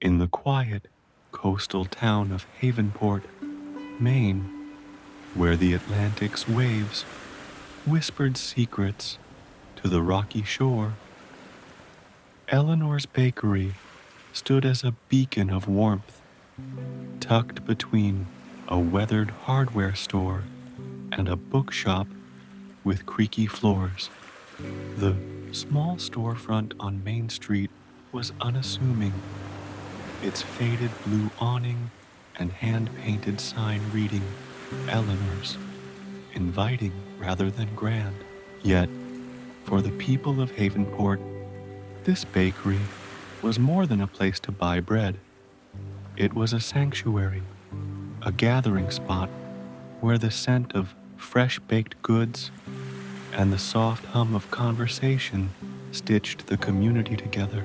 In the quiet coastal town of Havenport, Maine, where the Atlantic's waves whispered secrets to the rocky shore, Eleanor's bakery stood as a beacon of warmth, tucked between a weathered hardware store and a bookshop with creaky floors. The small storefront on Main Street was unassuming, its faded blue awning and hand-painted sign reading Eleanor's, inviting rather than grand. Yet, for the people of Havenport, this bakery was more than a place to buy bread. It was a sanctuary, a gathering spot where the scent of fresh baked goods and the soft hum of conversation stitched the community together.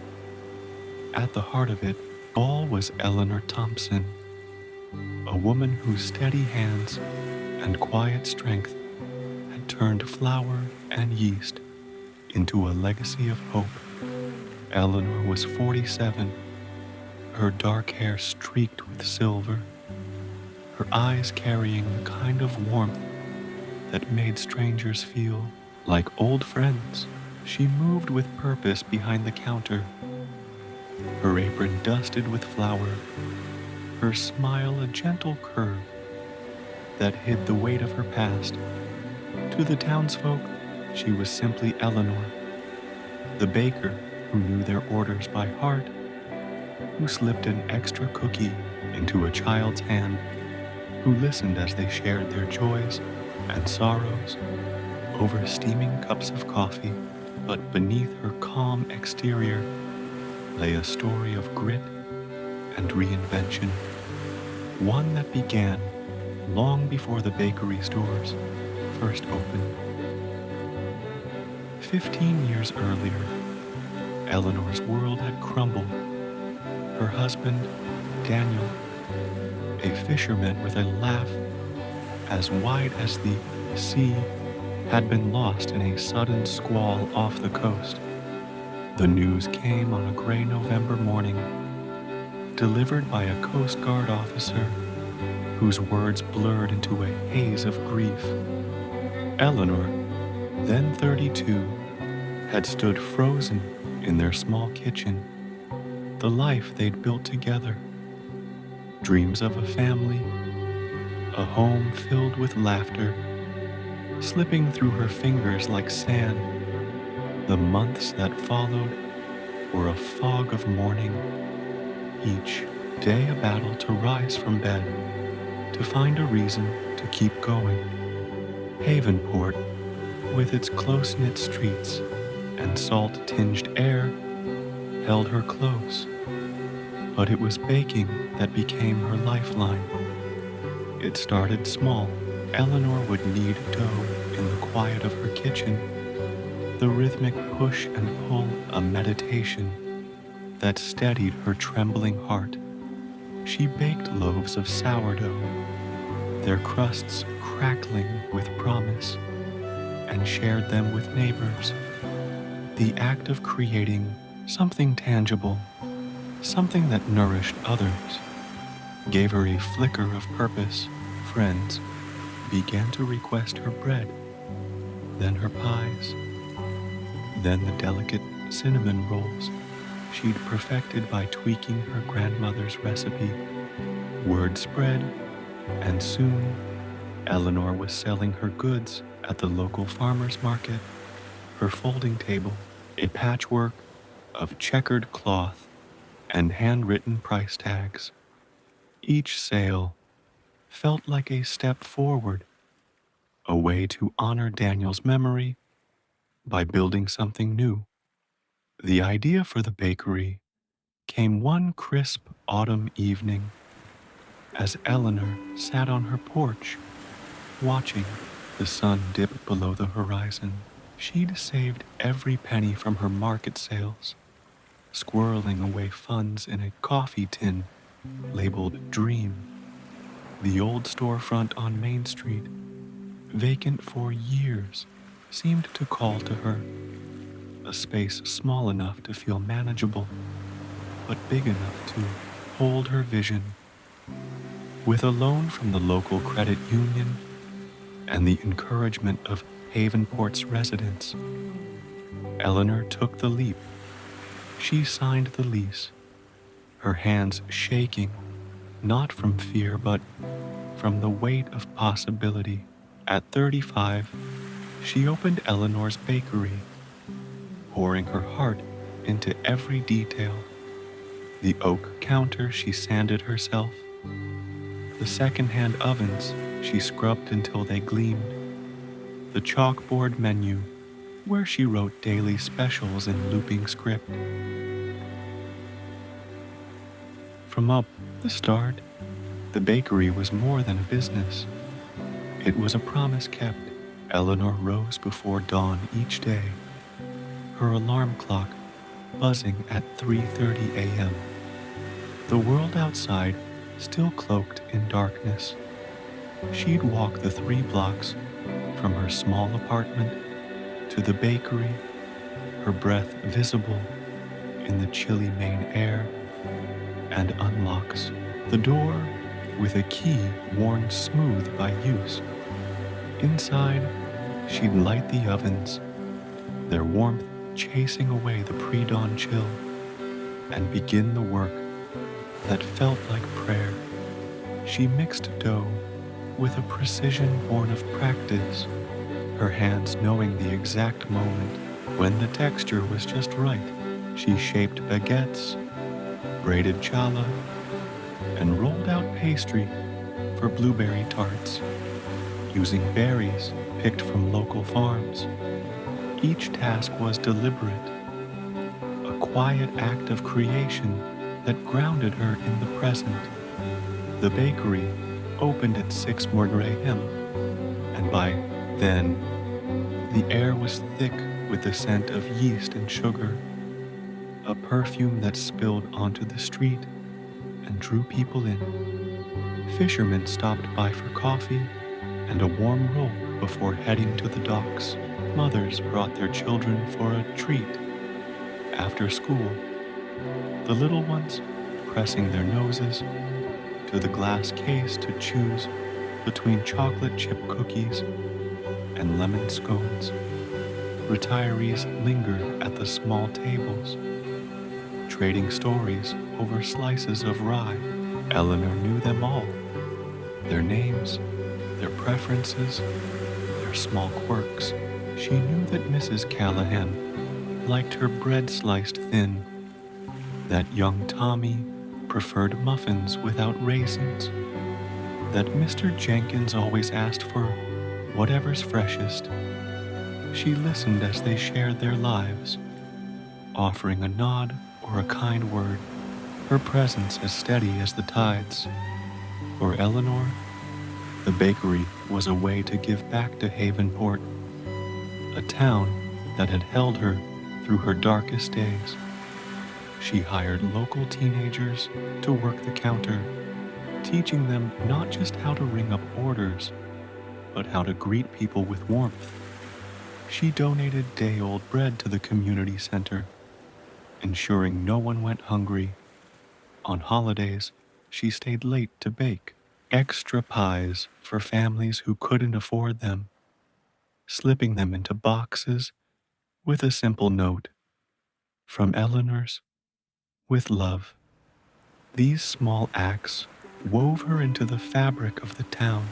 At the heart of it all was Eleanor Thompson, a woman whose steady hands and quiet strength had turned flour and yeast into a legacy of hope. Eleanor was 47, her dark hair streaked with silver, her eyes carrying the kind of warmth that made strangers feel like old friends. She moved with purpose behind the counter, her apron dusted with flour, her smile a gentle curve that hid the weight of her past. To the townsfolk, she was simply Eleanor, the baker who knew their orders by heart, who slipped an extra cookie into a child's hand, who listened as they shared their joys and sorrows over steaming cups of coffee. But beneath her calm exterior lay a story of grit and reinvention, one that began long before the bakery's doors first opened. 15 years earlier, Eleanor's world had crumbled. Her husband, Daniel, a fisherman with a laugh as wide as the sea, had been lost in a sudden squall off the coast. The news came on a gray November morning, delivered by a Coast Guard officer whose words blurred into a haze of grief. Eleanor, then 32, had stood frozen in their small kitchen, the life they'd built together. Dreams of a family, a home filled with laughter, slipping through her fingers like sand. The months that followed were a fog of mourning, each day a battle to rise from bed, to find a reason to keep going. Havenport, with its close-knit streets and salt-tinged air, held her close. But it was baking that became her lifeline. It started small. Eleanor would knead dough in the quiet of her kitchen, the rhythmic push and pull a meditation that steadied her trembling heart. She baked loaves of sourdough, their crusts crackling with promise, and shared them with neighbors. The act of creating something tangible, something that nourished others, gave her a flicker of purpose. Friends began to request her bread, then her pies, then the delicate cinnamon rolls she'd perfected by tweaking her grandmother's recipe. Word spread, and soon Eleanor was selling her goods at the local farmer's market, her folding table a patchwork of checkered cloth and handwritten price tags. Each sale felt like a step forward, a way to honor Daniel's memory by building something new. The idea for the bakery came one crisp autumn evening as Eleanor sat on her porch, watching the sun dip below the horizon. She'd saved every penny from her market sales, squirreling away funds in a coffee tin labeled Dream. The old storefront on Main Street, vacant for years, seemed to call to her, a space small enough to feel manageable, but big enough to hold her vision. With a loan from the local credit union and the encouragement of Havenport's residents, Eleanor took the leap. She signed the lease, her hands shaking, not from fear but from the weight of possibility. At 35, she opened Eleanor's bakery, pouring her heart into every detail. The oak counter she sanded herself, the second-hand ovens she scrubbed until they gleamed, the chalkboard menu where she wrote daily specials in looping script. From up the start, the bakery was more than a business. It was a promise kept. Eleanor rose before dawn each day, her alarm clock buzzing at 3:30 a.m. The world outside still cloaked in darkness. She'd walk the 3 blocks from her small apartment to the bakery, her breath visible in the chilly Maine air, and unlocks the door with a key worn smooth by use. Inside, she'd light the ovens, their warmth chasing away the pre-dawn chill, and begin the work that felt like prayer. She mixed dough with a precision born of practice, her hands knowing the exact moment when the texture was just right. She shaped baguettes, braided challah, and rolled out pastry for blueberry tarts, using berries picked from local farms. Each task was deliberate, a quiet act of creation that grounded her in the present. The bakery opened at 6 a.m., and by then, the air was thick with the scent of yeast and sugar, a perfume that spilled onto the street and drew people in. Fishermen stopped by for coffee and a warm roll before heading to the docks. Mothers brought their children for a treat after school, the little ones pressing their noses to the glass case to choose between chocolate chip cookies and lemon scones. Retirees lingered at the small tables, trading stories over slices of rye. Eleanor knew them all, their names, their preferences, their small quirks. She knew that Mrs. Callahan liked her bread sliced thin, that young Tommy preferred muffins without raisins, that Mr. Jenkins always asked for whatever's freshest. She listened as they shared their lives, offering a nod or a kind word, her presence as steady as the tides. For Eleanor, the bakery was a way to give back to Havenport, a town that had held her through her darkest days. She hired local teenagers to work the counter, teaching them not just how to ring up orders, but how to greet people with warmth. She donated day-old bread to the community center, ensuring no one went hungry. On holidays, she stayed late to bake extra pies for families who couldn't afford them, slipping them into boxes with a simple note, "From Eleanor's, with love." These small acts wove her into the fabric of the town,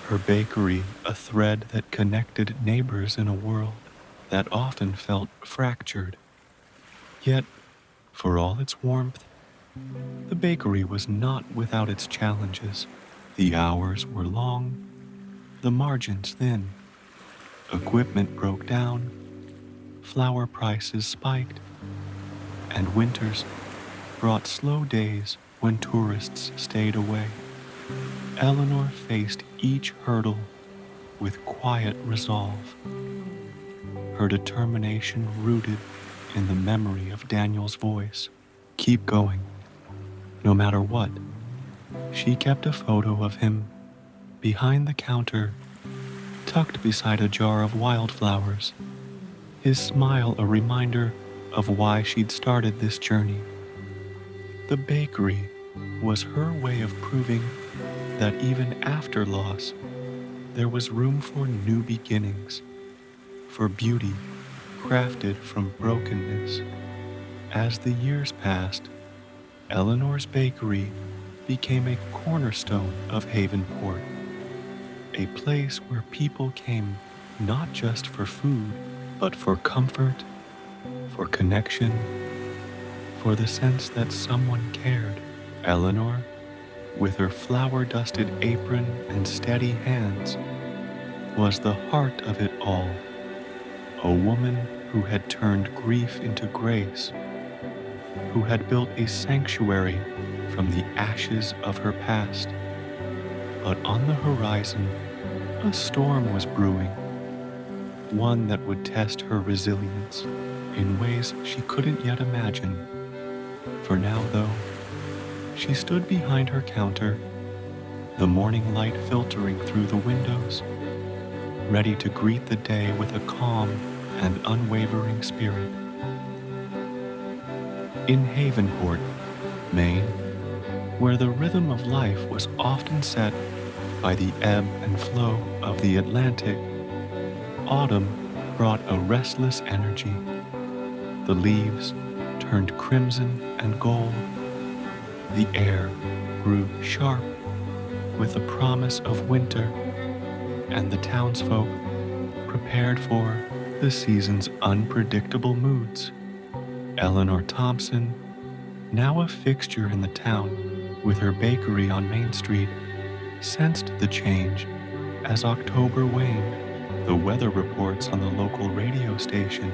her bakery a thread that connected neighbors in a world that often felt fractured. Yet, for all its warmth, the bakery was not without its challenges. The hours were long, the margins thin, equipment broke down, flour prices spiked, and winters brought slow days when tourists stayed away. Eleanor faced each hurdle with quiet resolve, her determination rooted in the memory of Daniel's voice. Keep going, no matter what. She kept a photo of him behind the counter, tucked beside a jar of wildflowers, his smile a reminder of why she'd started this journey. The bakery was her way of proving that even after loss, there was room for new beginnings, for beauty crafted from brokenness. As the years passed, Eleanor's bakery became a cornerstone of Havenport, a place where people came not just for food, but for comfort, for connection, for the sense that someone cared. Eleanor, with her flour-dusted apron and steady hands, was the heart of it all, a woman who had turned grief into grace, who had built a sanctuary from the ashes of her past. But on the horizon, a storm was brewing, one that would test her resilience in ways she couldn't yet imagine. For now, though, she stood behind her counter, the morning light filtering through the windows, ready to greet the day with a calm and unwavering spirit. In Havenport, Maine, where the rhythm of life was often set by the ebb and flow of the Atlantic, autumn brought a restless energy. The leaves turned crimson and gold. The air grew sharp with the promise of winter, and the townsfolk prepared for the season's unpredictable moods. Eleanor Thompson, now a fixture in the town with her bakery on Main Street, sensed the change as October waned. The weather reports on the local radio station,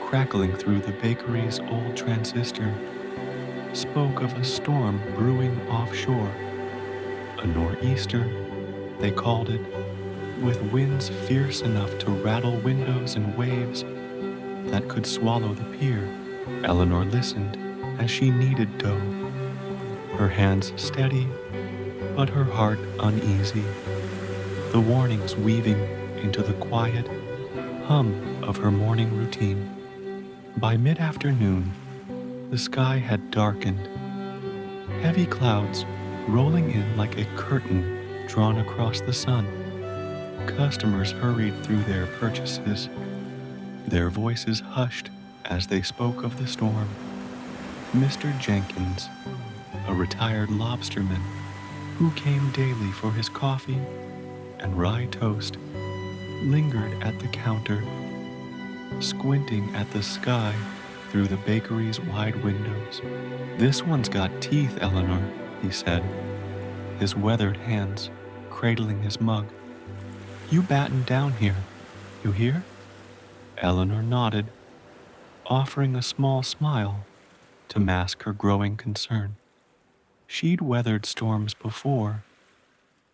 crackling through the bakery's old transistor, spoke of a storm brewing offshore, a nor'easter, they called it, with winds fierce enough to rattle windows and waves that could swallow the pier. Eleanor listened as she kneaded dough, her hands steady, but her heart uneasy, the warnings weaving into the quiet hum of her morning routine. By mid-afternoon, the sky had darkened, heavy clouds rolling in like a curtain drawn across the sun. Customers hurried through their purchases, their voices hushed as they spoke of the storm. Mr. Jenkins, a retired lobsterman who came daily for his coffee and rye toast, lingered at the counter, squinting at the sky through the bakery's wide windows. "This one's got teeth, Eleanor," he said, his weathered hands cradling his mug. "You batten down here, you hear?" Eleanor nodded, offering a small smile to mask her growing concern. She'd weathered storms before.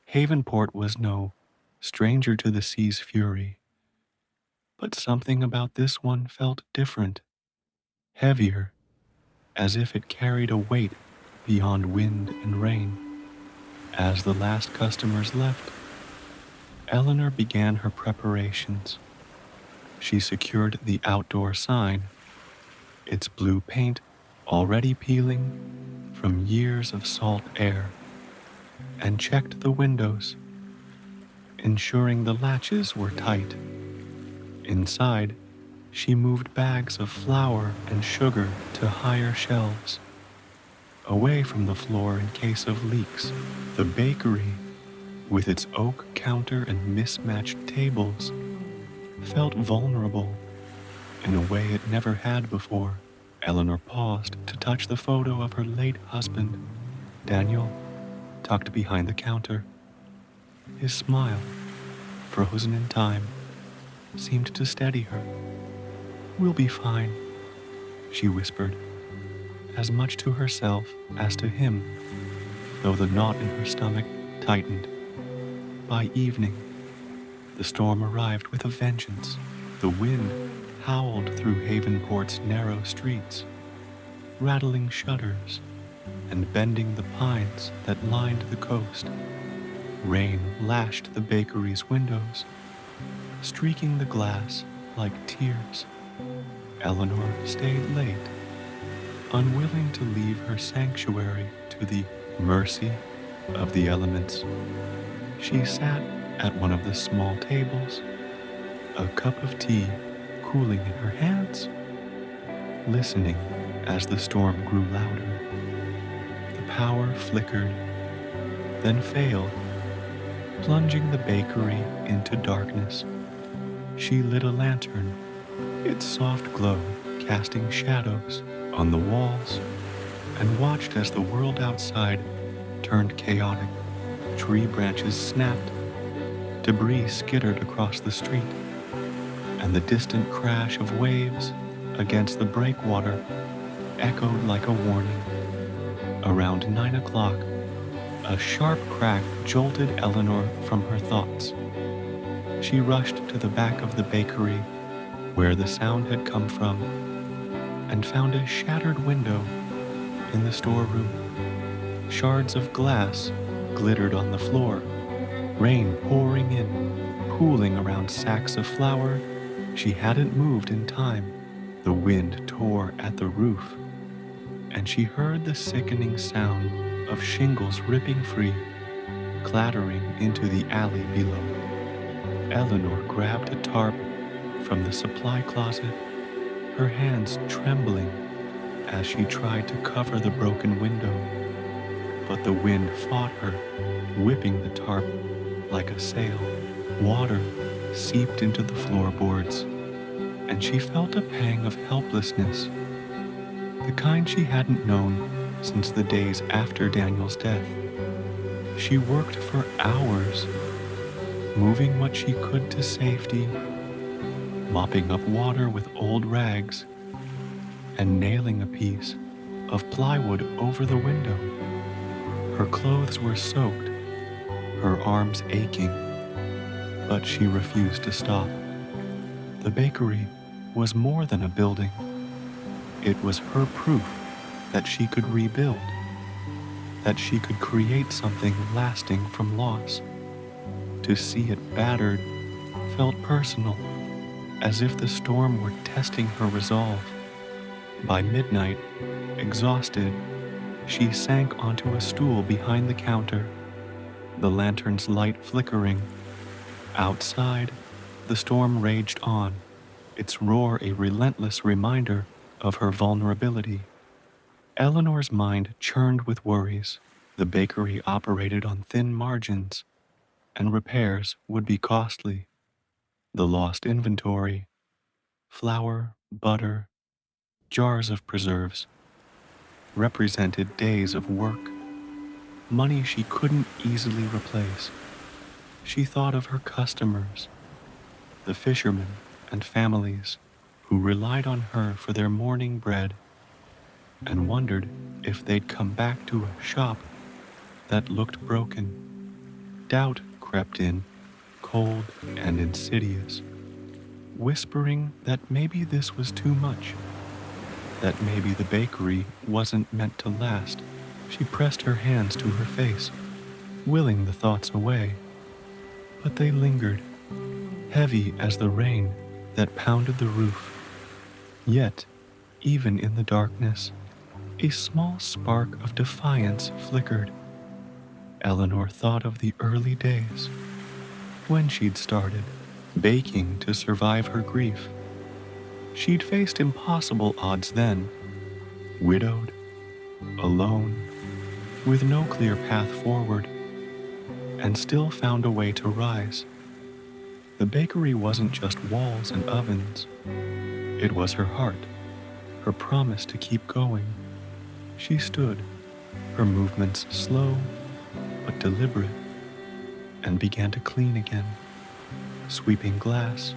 Havenport was no stranger to the sea's fury. But something about this one felt different, heavier, as if it carried a weight beyond wind and rain. As the last customers left, Eleanor began her preparations. She secured the outdoor sign, its blue paint already peeling from years of salt air, and checked the windows, ensuring the latches were tight. Inside, she moved bags of flour and sugar to higher shelves, away from the floor in case of leaks. The bakery, with its oak counter and mismatched tables, felt vulnerable in a way it never had before. Eleanor paused to touch the photo of her late husband, Daniel, tucked behind the counter. His smile, frozen in time, seemed to steady her. "We'll be fine," she whispered, as much to herself as to him, though the knot in her stomach tightened. By evening, the storm arrived with a vengeance. The wind howled through Havenport's narrow streets, rattling shutters and bending the pines that lined the coast. Rain lashed the bakery's windows, streaking the glass like tears. Eleanor stayed late, Unwilling to leave her sanctuary to the mercy of the elements, she sat at one of the small tables, a cup of tea cooling in her hands, listening as the storm grew louder. The power flickered, then failed, plunging the bakery into darkness. She lit a lantern, its soft glow casting shadows on the walls, and watched as the world outside turned chaotic. Tree branches snapped, debris skittered across the street, and the distant crash of waves against the breakwater echoed like a warning. Around 9 o'clock, a sharp crack jolted Eleanor from her thoughts. She rushed to the back of the bakery where the sound had come from and found a shattered window in the storeroom. Shards of glass glittered on the floor, rain pouring in, pooling around sacks of flour. She hadn't moved in time. The wind tore at the roof, and she heard the sickening sound of shingles ripping free, clattering into the alley below. Eleanor grabbed a tarp from the supply closet, her hands trembling as she tried to cover the broken window. But the wind fought her, whipping the tarp like a sail. Water seeped into the floorboards, and she felt a pang of helplessness, the kind she hadn't known since the days after Daniel's death. She worked for hours, moving what she could to safety, mopping up water with old rags, and nailing a piece of plywood over the window. Her clothes were soaked, her arms aching, but she refused to stop. The bakery was more than a building. It was her proof that she could rebuild, that she could create something lasting from loss. To see it battered felt personal, as if the storm were testing her resolve. By midnight, exhausted, she sank onto a stool behind the counter, the lantern's light flickering. Outside, the storm raged on, its roar a relentless reminder of her vulnerability. Eleanor's mind churned with worries. The bakery operated on thin margins, and repairs would be costly. The lost inventory, flour, butter, jars of preserves, represented days of work, money she couldn't easily replace. She thought of her customers, the fishermen and families who relied on her for their morning bread, and wondered if they'd come back to a shop that looked broken. Doubt crept in, cold and insidious, whispering that maybe this was too much, that maybe the bakery wasn't meant to last. She pressed her hands to her face, willing the thoughts away, but they lingered, heavy as the rain that pounded the roof. Yet, even in the darkness, a small spark of defiance flickered. Eleanor thought of the early days, when she'd started, baking to survive her grief. She'd faced impossible odds then, widowed, alone, with no clear path forward, and still found a way to rise. The bakery wasn't just walls and ovens. It was her heart, her promise to keep going. She stood, her movements slow but deliberate, and began to clean again, sweeping glass,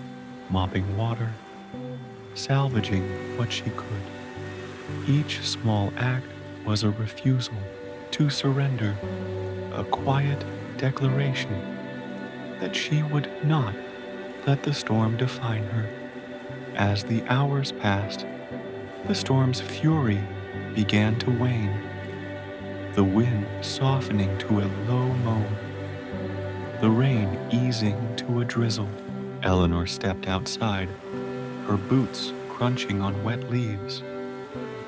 mopping water, salvaging what she could. Each small act was a refusal to surrender, a quiet declaration that she would not let the storm define her. As the hours passed, the storm's fury began to wane, the wind softening to a low moan, the rain easing to a drizzle. Eleanor stepped outside, her boots crunching on wet leaves.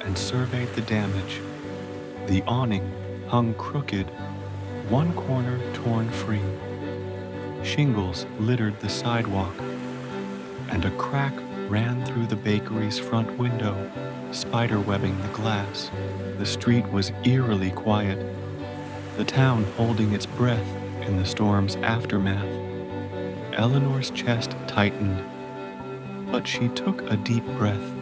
and surveyed the damage. The awning hung crooked, one corner torn free. Shingles littered the sidewalk, and a crack ran through the bakery's front window, spiderwebbing the glass. The street was eerily quiet, the town holding its breath in the storm's aftermath. Eleanor's chest tightened, but she took a deep breath,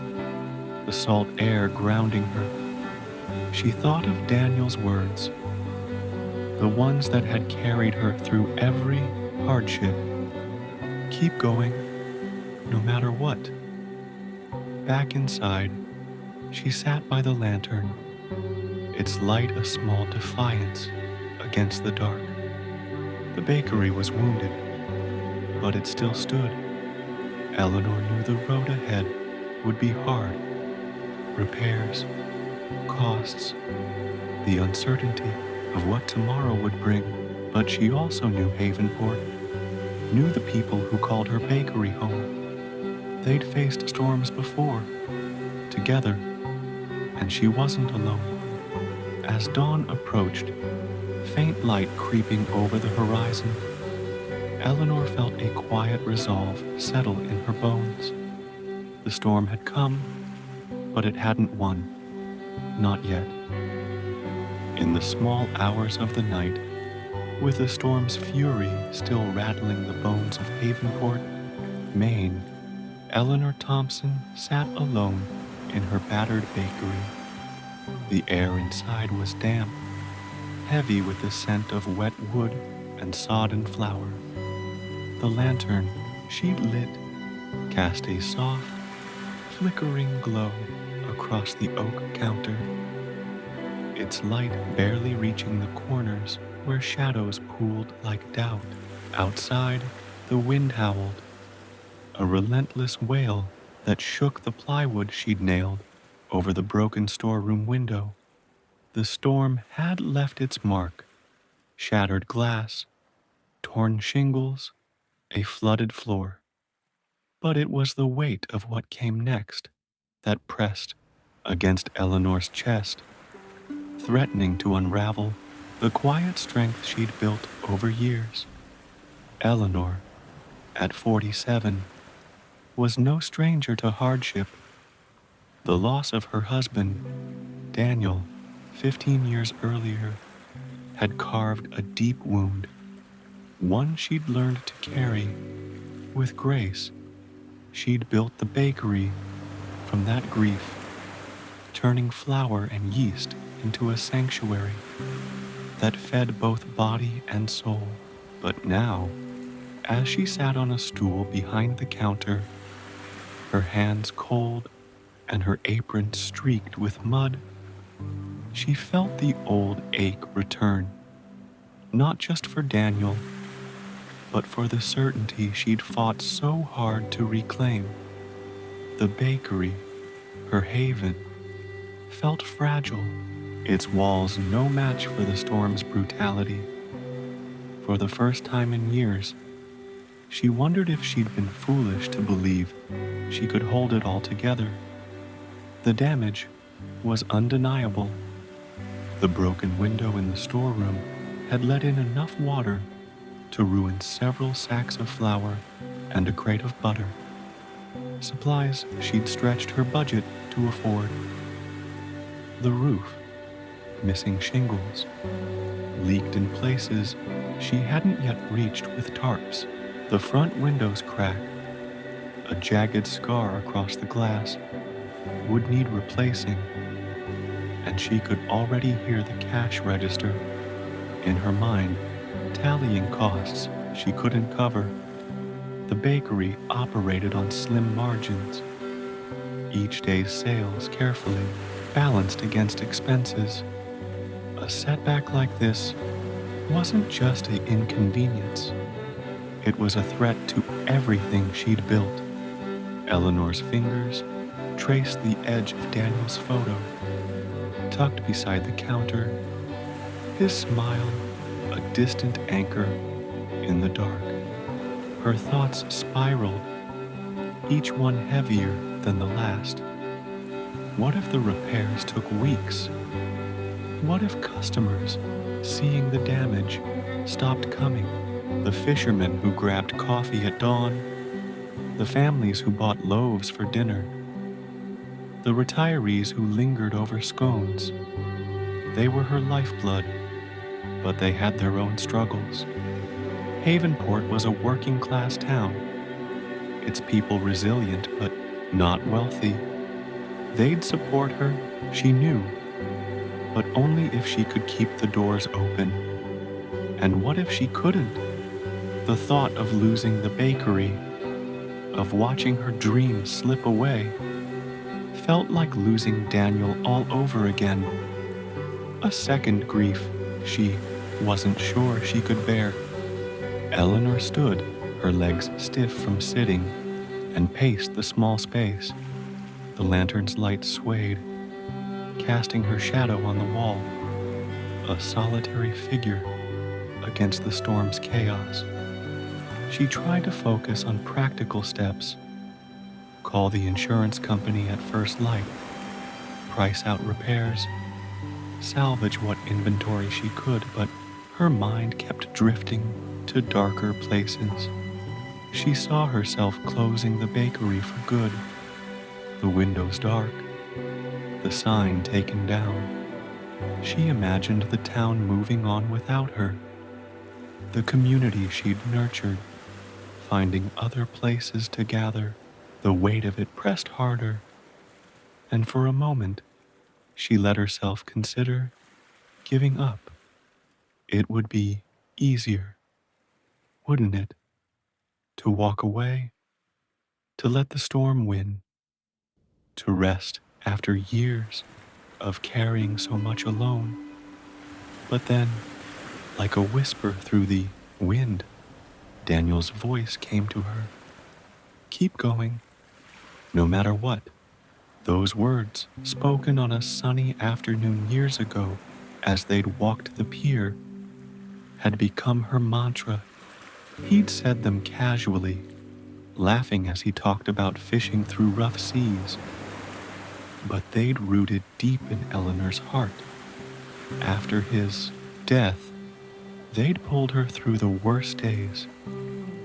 the salt air grounding her. She thought of Daniel's words, the ones that had carried her through every hardship. Keep going, no matter what. Back inside, she sat by the lantern, its light a small defiance against the dark. The bakery was wounded, but it still stood. Eleanor knew the road ahead would be hard. Repairs, costs, the uncertainty of what tomorrow would bring. But she also knew Havenport, knew the people who called her bakery home. They'd faced storms before, together, and she wasn't alone. As dawn approached, faint light creeping over the horizon, Eleanor felt a quiet resolve settle in her bones. The storm had come, but it hadn't won. Not yet. In the small hours of the night, with the storm's fury still rattling the bones of Havenport, Maine, Eleanor Thompson sat alone in her battered bakery. The air inside was damp, heavy with the scent of wet wood and sodden flour. The lantern she'd lit cast a soft, flickering glow across the oak counter, its light barely reaching the corners where shadows pooled like doubt. Outside, the wind howled, a relentless wail that shook the plywood she'd nailed over the broken storeroom window. The storm had left its mark, shattered glass, torn shingles, a flooded floor. But it was the weight of what came next that pressed against Eleanor's chest, threatening to unravel the quiet strength she'd built over years. Eleanor, at 47, was no stranger to hardship. The loss of her husband, Daniel, 15 years earlier, had carved a deep wound, one she'd learned to carry with grace. She'd built the bakery from that grief, turning flour and yeast into a sanctuary that fed both body and soul. But now, as she sat on a stool behind the counter, her hands cold and her apron streaked with mud, she felt the old ache return, not just for Daniel, but for the certainty she'd fought so hard to reclaim. The bakery, her haven, felt fragile, its walls no match for the storm's brutality. For the first time in years, she wondered if she'd been foolish to believe she could hold it all together. The damage was undeniable. The broken window in the storeroom had let in enough water to ruin several sacks of flour and a crate of butter, supplies she'd stretched her budget to afford. The roof, missing shingles, leaked in places she hadn't yet reached with tarps. The front windows cracked, a jagged scar across the glass would need replacing, and she could already hear the cash register in her mind tallying costs she couldn't cover. The bakery operated on slim margins, each day's sales carefully balanced against expenses. A setback like this wasn't just an inconvenience. It was a threat to everything she'd built. Eleanor's fingers traced the edge of Daniel's photo, tucked beside the counter, his smile a distant anchor in the dark. Her thoughts spiraled, each one heavier than the last. What if the repairs took weeks? What if customers, seeing the damage, stopped coming? The fishermen who grabbed coffee at dawn, the families who bought loaves for dinner, the retirees who lingered over scones. They were her lifeblood, but they had their own struggles. Havenport was a working-class town, its people resilient but not wealthy. They'd support her, she knew, but only if she could keep the doors open. And what if she couldn't? The thought of losing the bakery, of watching her dreams slip away, felt like losing Daniel all over again. A second grief she wasn't sure she could bear. Eleanor stood, her legs stiff from sitting, and paced the small space. The lantern's light swayed, casting her shadow on the wall, a solitary figure against the storm's chaos. She tried to focus on practical steps, call the insurance company at first light, price out repairs, salvage what inventory she could, but her mind kept drifting to darker places. She saw herself closing the bakery for good, the windows dark, the sign taken down. She imagined the town moving on without her, the community she'd nurtured, finding other places to gather. The weight of it pressed harder, and for a moment, she let herself consider giving up. It would be easier, wouldn't it, to walk away, to let the storm win, to rest after years of carrying so much alone. But then, like a whisper through the wind, Daniel's voice came to her. Keep going, no matter what. Those words, spoken on a sunny afternoon years ago as they'd walked the pier, had become her mantra. He'd said them casually, laughing as he talked about fishing through rough seas. But they'd rooted deep in Eleanor's heart. After his death, they'd pulled her through the worst days,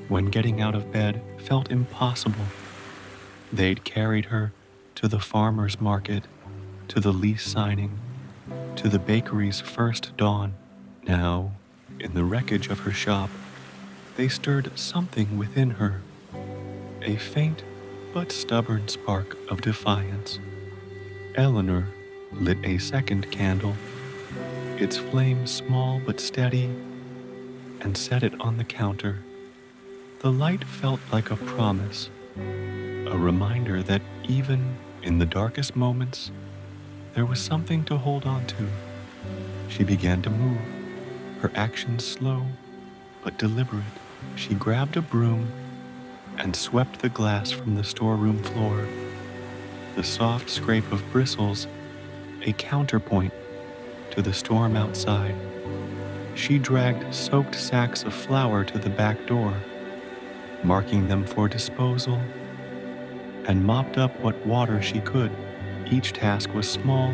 when getting out of bed felt impossible. They'd carried her to the farmer's market, to the lease signing, to the bakery's first dawn. Now, in the wreckage of her shop, they stirred something within her, a faint but stubborn spark of defiance. Eleanor lit a second candle, its flame small but steady, and set it on the counter. The light felt like a promise, a reminder that even in the darkest moments, there was something to hold on to. She began to move, her actions slow but deliberate. She grabbed a broom and swept the glass from the storeroom floor. The soft scrape of bristles, a counterpoint to the storm outside. She dragged soaked sacks of flour to the back door, marking them for disposal, and mopped up what water she could. Each task was small,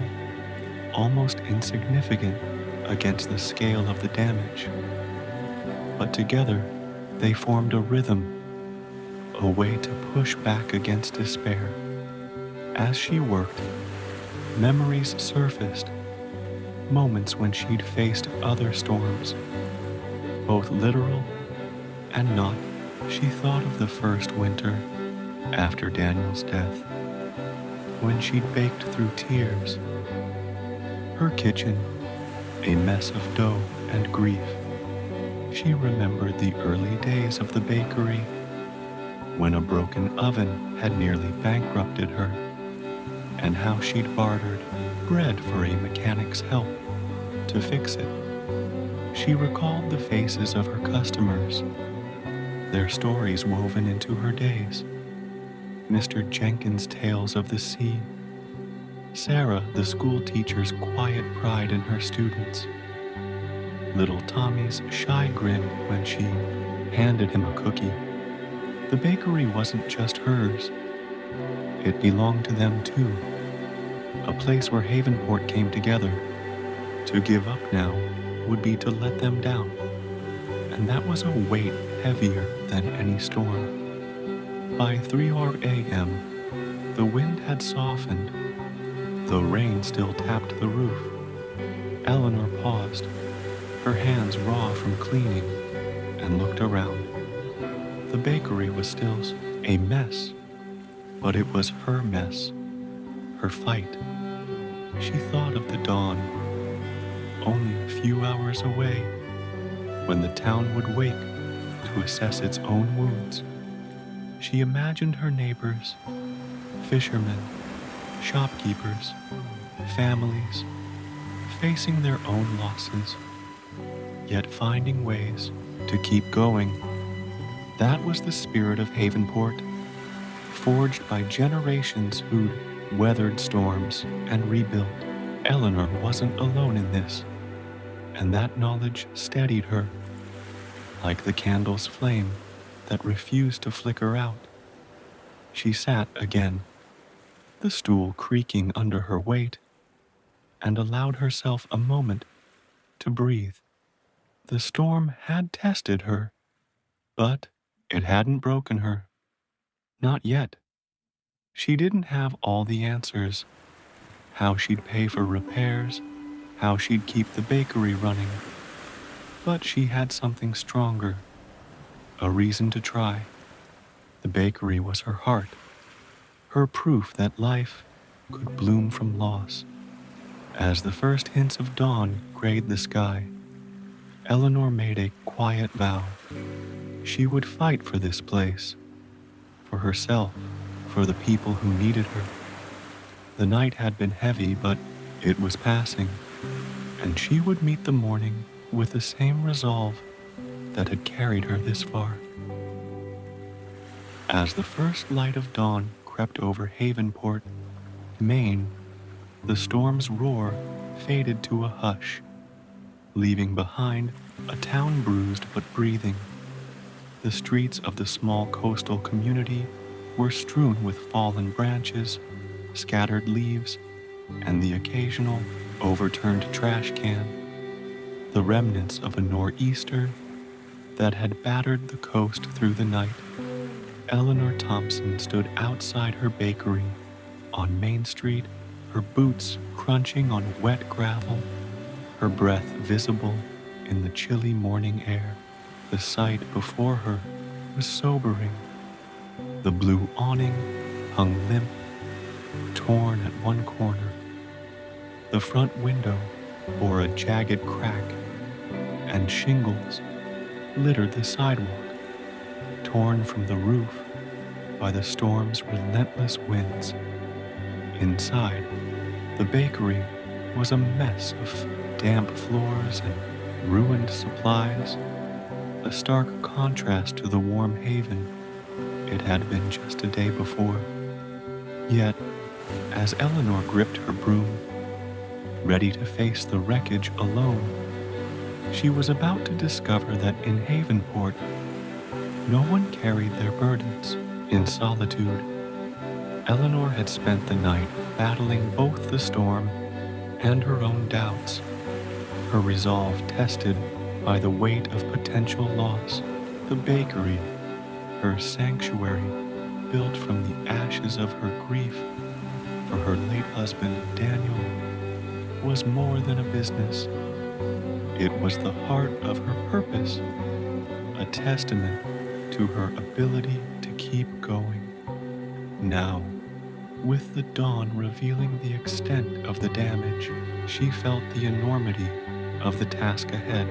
almost insignificant against the scale of the damage. But together, they formed a rhythm, a way to push back against despair. As she worked, memories surfaced, moments when she'd faced other storms, both literal and not. She thought of the first winter after Daniel's death, when she'd baked through tears, her kitchen a mess of dough and grief. She remembered the early days of the bakery, when a broken oven had nearly bankrupted her, and how she'd bartered bread for a mechanic's help to fix it. She recalled the faces of her customers, their stories woven into her days. Mr. Jenkins' tales of the sea, Sarah, the school teacher's quiet pride in her students, little Tommy's shy grin when she handed him a cookie. The bakery wasn't just hers. It belonged to them too. a place where Havenport came together. To give up now would be to let them down, and that was a weight heavier than any storm. By 3 a.m., the wind had softened, though rain still tapped the roof. Eleanor paused, her hands raw from cleaning, and looked around. The bakery was still a mess, but it was her mess, her fight. She thought of the dawn, only a few hours away, when the town would wake to assess its own wounds. She imagined her neighbors, fishermen, shopkeepers, families, facing their own losses, yet finding ways to keep going. That was the spirit of Havenport, forged by generations who'd weathered storms and rebuilt. Eleanor wasn't alone in this, and that knowledge steadied her, like the candle's flame that refused to flicker out. She sat again, the stool creaking under her weight, and allowed herself a moment to breathe. The storm had tested her, but it hadn't broken her. Not yet. She didn't have all the answers. How she'd pay for repairs, how she'd keep the bakery running. But she had something stronger, a reason to try. The bakery was her heart, her proof that life could bloom from loss. As the first hints of dawn grayed the sky, Eleanor made a quiet vow. She would fight for this place, for herself, for the people who needed her. The night had been heavy, but it was passing, and she would meet the morning with the same resolve that had carried her this far. As the first light of dawn crept over Havenport, Maine, the storm's roar faded to a hush, leaving behind a town bruised but breathing. The streets of the small coastal community were strewn with fallen branches, scattered leaves, and the occasional overturned trash can, the remnants of a nor'easter that had battered the coast through the night. Eleanor Thompson stood outside her bakery on Main Street, her boots crunching on wet gravel, her breath visible in the chilly morning air. The sight before her was sobering. The blue awning hung limp, torn at one corner. The front window bore a jagged crack, and shingles littered the sidewalk, torn from the roof by the storm's relentless winds. Inside, the bakery was a mess of damp floors and ruined supplies, a stark contrast to the warm haven it had been just a day before. Yet, as Eleanor gripped her broom, ready to face the wreckage alone, she was about to discover that in Havenport, no one carried their burdens in solitude. Eleanor had spent the night battling both the storm and her own doubts, her resolve tested by the weight of potential loss. The bakery, her sanctuary, built from the ashes of her grief for her late husband, Daniel, was more than a business. It was the heart of her purpose, a testament to her ability to keep going. Now, with the dawn revealing the extent of the damage, she felt the enormity of the task ahead.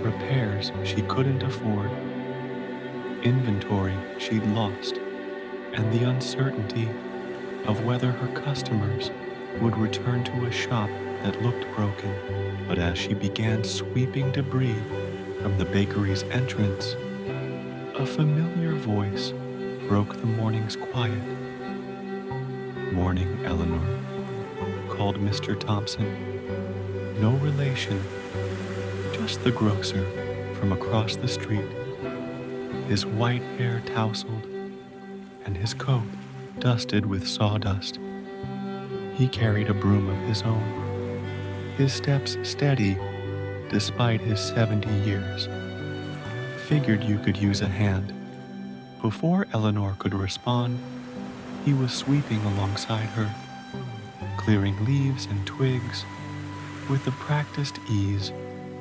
Repairs she couldn't afford, inventory she'd lost, and the uncertainty of whether her customers would return to a shop that looked broken. But as she began sweeping debris from the bakery's entrance, a familiar voice broke the morning's quiet. "Morning, Eleanor," called Mr. Thompson. No relation, just the grocer from across the street, his white hair tousled and his coat dusted with sawdust. He carried a broom of his own, his steps steady despite his 70 years. Figured you could use a hand. Before Eleanor could respond, he was sweeping alongside her, clearing leaves and twigs with the practiced ease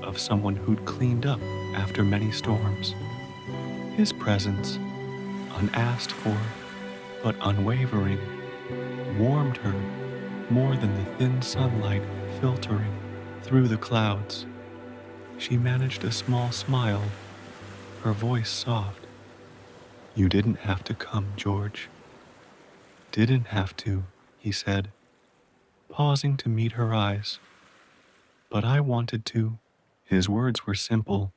of someone who'd cleaned up after many storms. His presence, unasked for but unwavering, warmed her more than the thin sunlight filtering through the clouds. She managed a small smile, her voice soft. "You didn't have to come, George." "Didn't have to," he said, pausing to meet her eyes. "But I wanted to." His words were simple,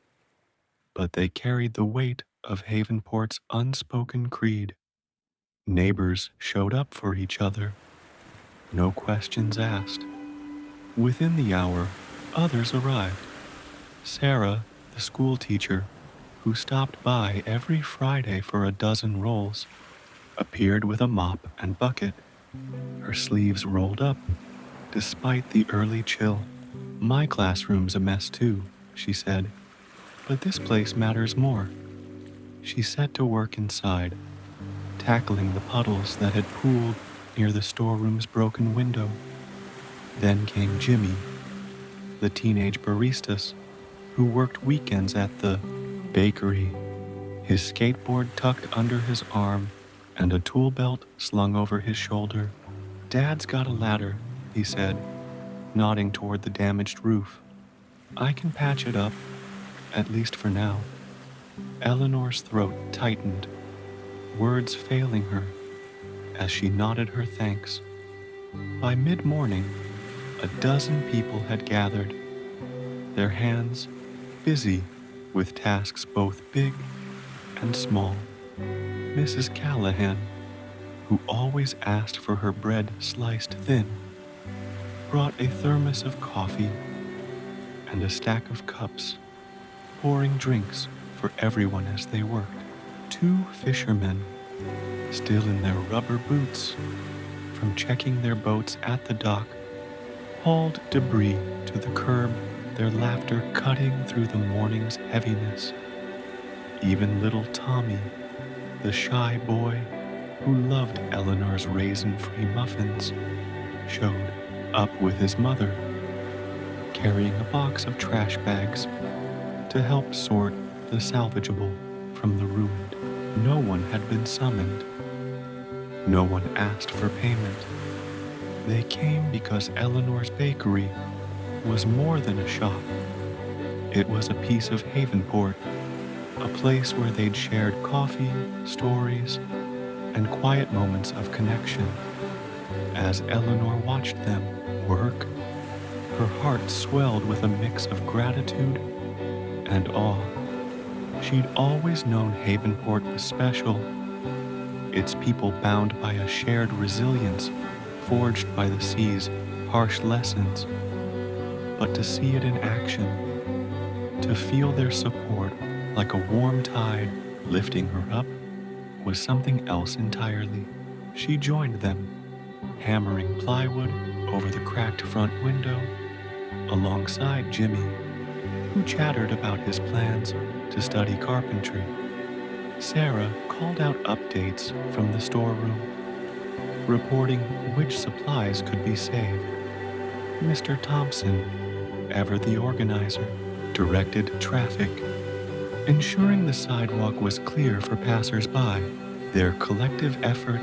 but they carried the weight of Havenport's unspoken creed. Neighbors showed up for each other, no questions asked. Within the hour, others arrived. Sarah, the school teacher, who stopped by every Friday for a dozen rolls, appeared with a mop and bucket, her sleeves rolled up, despite the early chill. "My classroom's a mess too," she said, "but this place matters more." She set to work inside, tackling the puddles that had pooled near the storeroom's broken window. Then came Jimmy, the teenage baristas who worked weekends at the bakery, his skateboard tucked under his arm and a tool belt slung over his shoulder. "Dad's got a ladder," he said, nodding toward the damaged roof. "I can patch it up, at least for now." Eleanor's throat tightened, words failing her as she nodded her thanks. By mid-morning, a dozen people had gathered, their hands busy with tasks both big and small. Mrs. Callahan, who always asked for her bread sliced thin, brought a thermos of coffee and a stack of cups, pouring drinks for everyone as they worked. Two fishermen, still in their rubber boots from checking their boats at the dock, hauled debris to the curb, their laughter cutting through the morning's heaviness. Even little Tommy, the shy boy who loved Eleanor's raisin-free muffins, showed up with his mother, carrying a box of trash bags to help sort the salvageable from the ruined. No one had been summoned. No one asked for payment. They came because Eleanor's bakery was more than a shop. It was a piece of Havenport, a place where they'd shared coffee, stories, and quiet moments of connection. As Eleanor watched them work, her heart swelled with a mix of gratitude and awe. She'd always known Havenport was special, its people bound by a shared resilience forged by the sea's harsh lessons. But to see it in action, to feel their support like a warm tide lifting her up, was something else entirely. She joined them, hammering plywood over the cracked front window, alongside Jimmy, who chattered about his plans to study carpentry. Sarah called out updates from the storeroom, reporting which supplies could be saved. Mr. Thompson, ever the organizer, directed traffic, ensuring the sidewalk was clear for passers-by. Their collective effort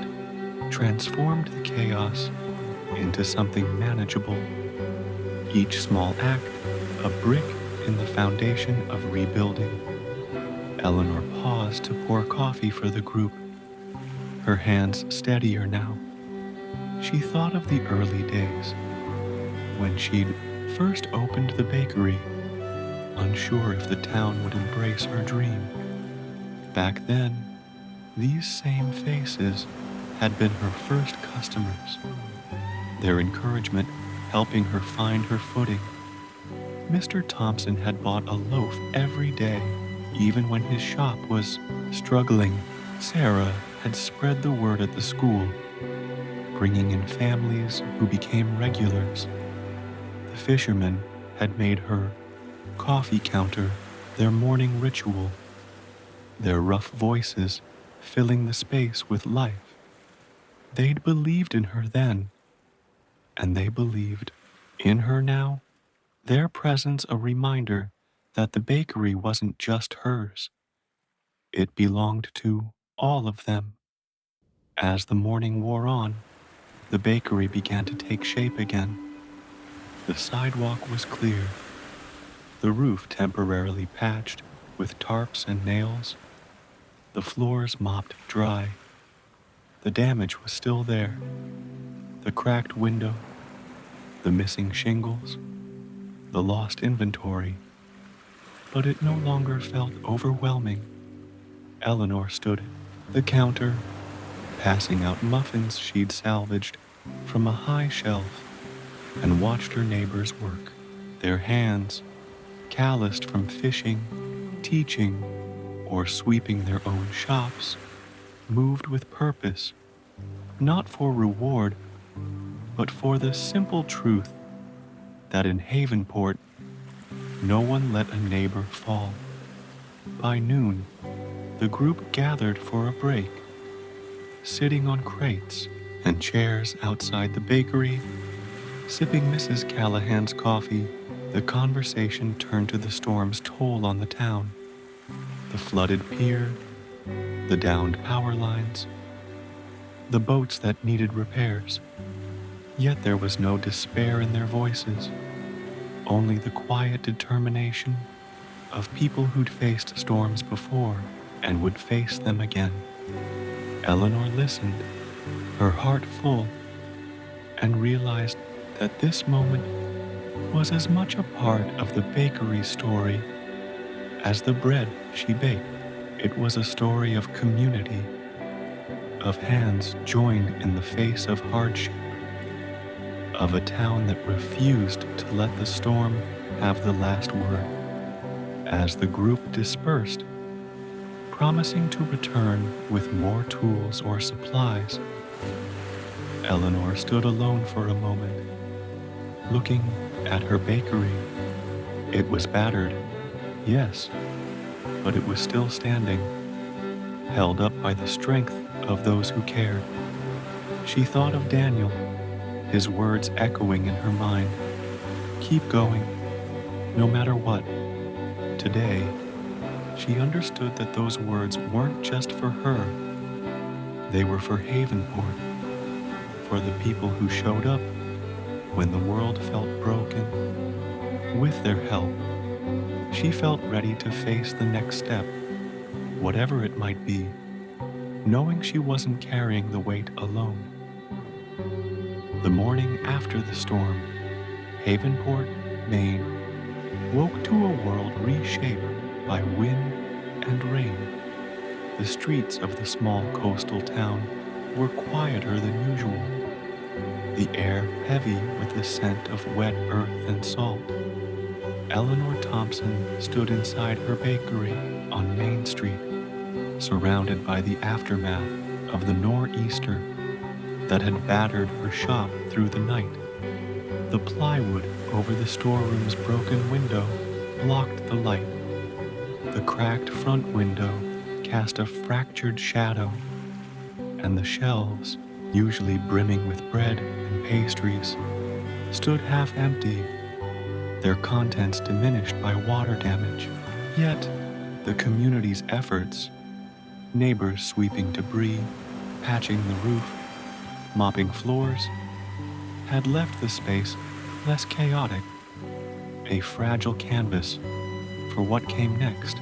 transformed the chaos into something manageable. Each small act, a brick in the foundation of rebuilding. Eleanor paused to pour coffee for the group, her hands steadier now. She thought of the early days, when she'd first opened the bakery, unsure if the town would embrace her dream. Back then, these same faces had been her first customers, their encouragement helping her find her footing. Mr. Thompson had bought a loaf every day, even when his shop was struggling. Sarah had spread the word at the school, bringing in families who became regulars. The fishermen had made her coffee counter their morning ritual, their rough voices filling the space with life. They'd believed in her then, and they believed in her now. Their presence a reminder that the bakery wasn't just hers. It belonged to all of them. As the morning wore on, the bakery began to take shape again. The sidewalk was clear, the roof temporarily patched with tarps and nails, the floors mopped dry. The damage was still there, the cracked window, the missing shingles, the lost inventory, but it no longer felt overwhelming. Eleanor stood at the counter, passing out muffins she'd salvaged from a high shelf, and watched her neighbors work, their hands calloused from fishing, teaching, or sweeping their own shops, moved with purpose, not for reward, but for the simple truth that in Havenport, no one let a neighbor fall. By noon, the group gathered for a break, sitting on crates and chairs outside the bakery, sipping Mrs. Callahan's coffee. The conversation turned to the storm's toll on the town, the flooded pier, the downed power lines, the boats that needed repairs. Yet there was no despair in their voices, only the quiet determination of people who'd faced storms before and would face them again. Eleanor listened, her heart full, and realized that this moment was as much a part of the bakery's story as the bread she baked. It was a story of community, of hands joined in the face of hardship, of a town that refused to let the storm have the last word. As the group dispersed, promising to return with more tools or supplies, Eleanor stood alone for a moment, looking at her bakery. It was battered, yes, but it was still standing, held up by the strength of those who cared. She thought of Daniel, his words echoing in her mind. Keep going, no matter what. Today, she understood that those words weren't just for her. They were for Havenport, for the people who showed up when the world felt broken. With their help, she felt ready to face the next step, whatever it might be, knowing she wasn't carrying the weight alone. The morning after the storm, Havenport, Maine, woke to a world reshaped by wind and rain. The streets of the small coastal town were quieter than usual, the air heavy with the scent of wet earth and salt. Eleanor Thompson stood inside her bakery on Main Street, surrounded by the aftermath of the nor'easter that had battered her shop through the night. The plywood over the storeroom's broken window blocked the light. The cracked front window cast a fractured shadow, and the shelves, usually brimming with bread and pastries, stood half empty, their contents diminished by water damage. Yet, the community's efforts, neighbors sweeping debris, patching the roof, mopping floors, had left the space less chaotic, a fragile canvas for what came next.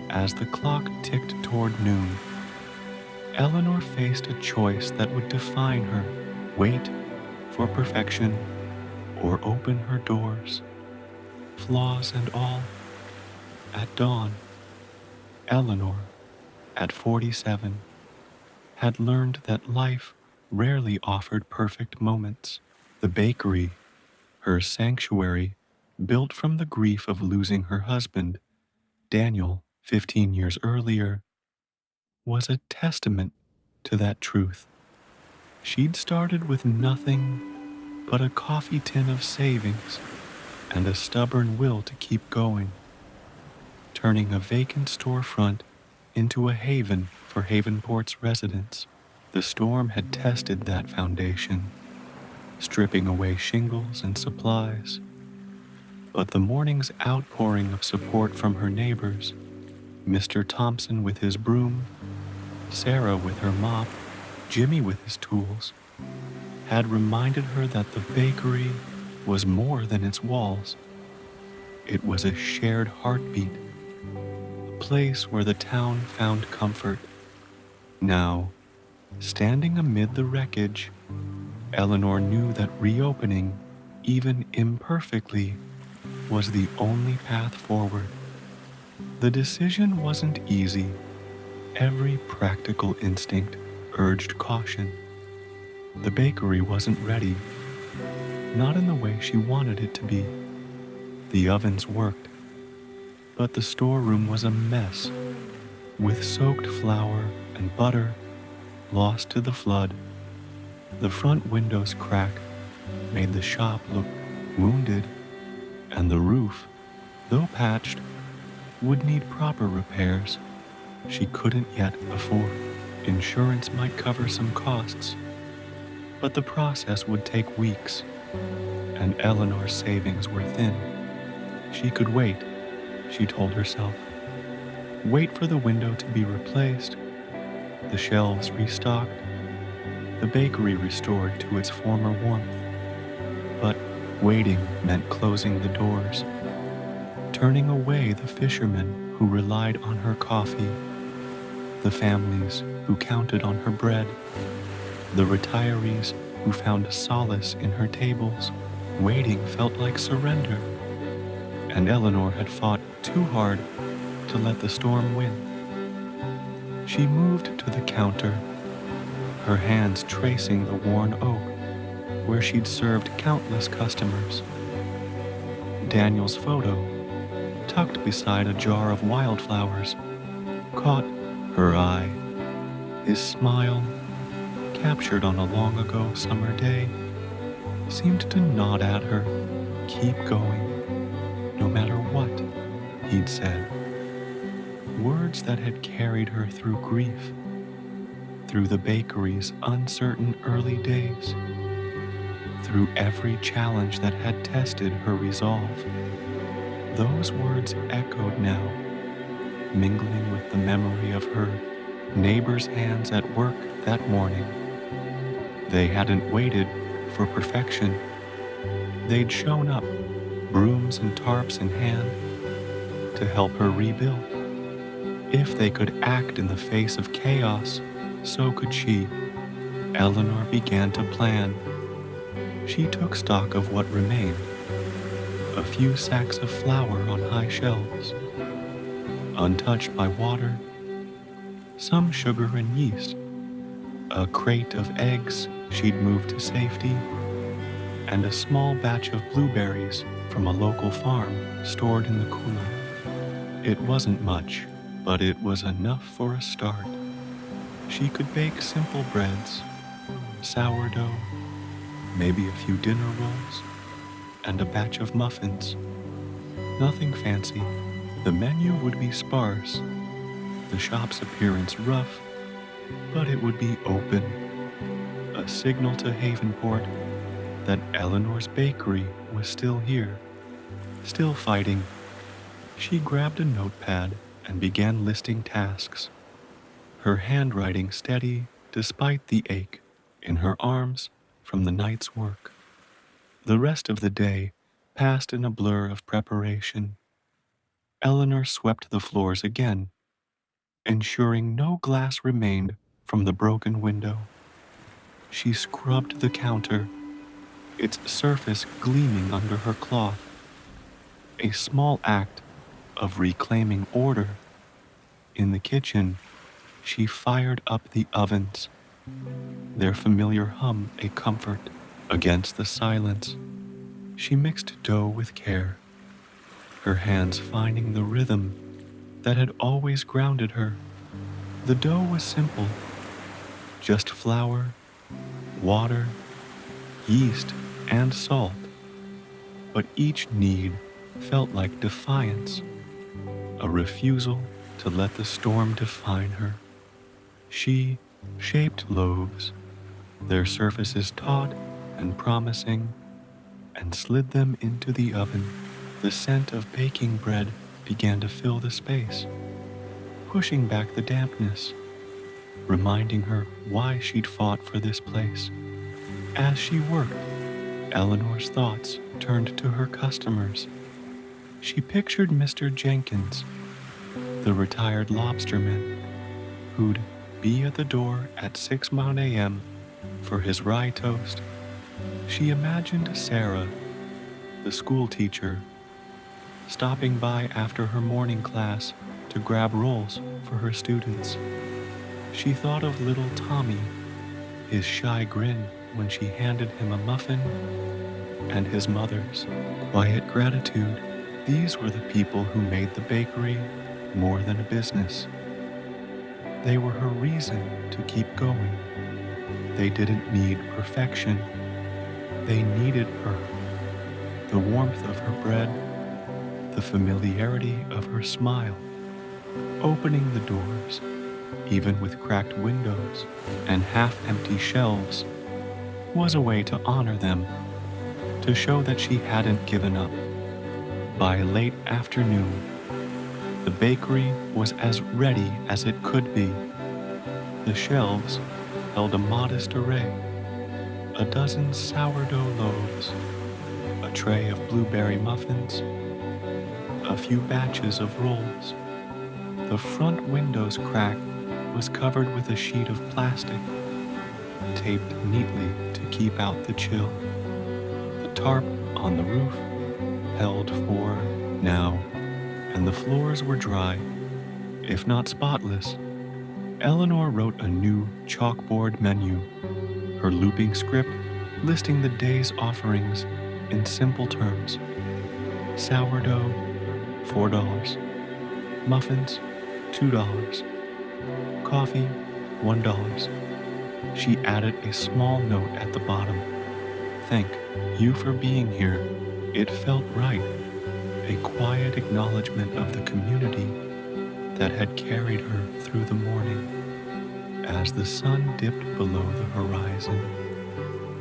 As the clock ticked toward noon, Eleanor faced a choice that would define her: wait for perfection or open her doors, flaws and all. At dawn, Eleanor, at 47, had learned that life rarely offered perfect moments. The bakery, her sanctuary, built from the grief of losing her husband, Daniel, 15 years earlier, was a testament to that truth. She'd started with nothing but a coffee tin of savings and a stubborn will to keep going, turning a vacant storefront into a haven for Havenport's residents. The storm had tested that foundation, stripping away shingles and supplies. But the morning's outpouring of support from her neighbors, Mr. Thompson with his broom, Sarah with her mop, Jimmy with his tools, had reminded her that the bakery was more than its walls. It was a shared heartbeat, a place where the town found comfort. Now, standing amid the wreckage, Eleanor knew that reopening, even imperfectly, was the only path forward. The decision wasn't easy. Every practical instinct urged caution. The bakery wasn't ready, not in the way she wanted it to be. The ovens worked, but the storeroom was a mess, with soaked flour and butter lost to the flood. The front windows cracked made the shop look wounded, and the roof, though patched, would need proper repairs she couldn't yet afford. Insurance might cover some costs, but the process would take weeks, and Eleanor's savings were thin. She could wait, she told herself. Wait for the window to be replaced, the shelves restocked, the bakery restored to its former warmth. But waiting meant closing the doors, turning away the fishermen who relied on her coffee, the families who counted on her bread, the retirees who found solace in her tables. Waiting felt like surrender, and Eleanor had fought too hard to let the storm win. She moved to the counter, her hands tracing the worn oak where she'd served countless customers. Daniel's photo, tucked beside a jar of wildflowers, caught her eye. His smile, captured on a long ago summer day, seemed to nod at her. Keep going, no matter what, he'd said. Words that had carried her through grief, through the bakery's uncertain early days, through every challenge that had tested her resolve. Those words echoed now, mingling with the memory of her neighbor's hands at work that morning. They hadn't waited for perfection. They'd shown up, brooms and tarps in hand, to help her rebuild. If they could act in the face of chaos, so could she. Eleanor began to plan. She took stock of what remained. A few sacks of flour on high shelves, untouched by water, some sugar and yeast, a crate of eggs she'd moved to safety, and a small batch of blueberries from a local farm stored in the cooler. It wasn't much, but it was enough for a start. She could bake simple breads, sourdough, maybe a few dinner rolls, and a batch of muffins. Nothing fancy. The menu would be sparse, the shop's appearance rough, but it would be open, a signal to Havenport that Eleanor's bakery was still here, still fighting. She grabbed a notepad and began listing tasks, her handwriting steady despite the ache in her arms from the night's work. The rest of the day passed in a blur of preparation. Eleanor swept the floors again, ensuring no glass remained from the broken window. She scrubbed the counter, its surface gleaming under her cloth, a small act of reclaiming order. In the kitchen, she fired up the ovens, their familiar hum a comfort. Against the silence, she mixed dough with care, her hands finding the rhythm that had always grounded her. The dough was simple, just flour, water, yeast, and salt, but each need felt like defiance, a refusal to let the storm define her. She shaped loaves, their surfaces taut and promising, and slid them into the oven. The scent of baking bread began to fill the space, pushing back the dampness, reminding her why she'd fought for this place. As she worked, Eleanor's thoughts turned to her customers. She pictured Mr. Jenkins, the retired lobsterman, who'd be at the door at 6 a.m. for his rye toast. She imagined Sarah, the school teacher, stopping by after her morning class to grab rolls for her students. She thought of little Tommy, his shy grin when she handed him a muffin, and his mother's quiet gratitude. These were the people who made the bakery more than a business. They were her reason to keep going. They didn't need perfection. They needed her. The warmth of her bread, the familiarity of her smile, opening the doors, even with cracked windows and half-empty shelves, was a way to honor them, to show that she hadn't given up. By late afternoon, the bakery was as ready as it could be. The shelves held a modest array, a dozen sourdough loaves, a tray of blueberry muffins, a few batches of rolls. The front window's crack was covered with a sheet of plastic, taped neatly to keep out the chill. The tarp on the roof held for now, and the floors were dry, if not spotless. Eleanor wrote a new chalkboard menu, her looping script listing the day's offerings in simple terms. Sourdough, $4. Muffins, $2. Coffee, $1. She added a small note at the bottom. Thank you for being here. It felt right, a quiet acknowledgement of the community that had carried her through the morning. As the sun dipped below the horizon,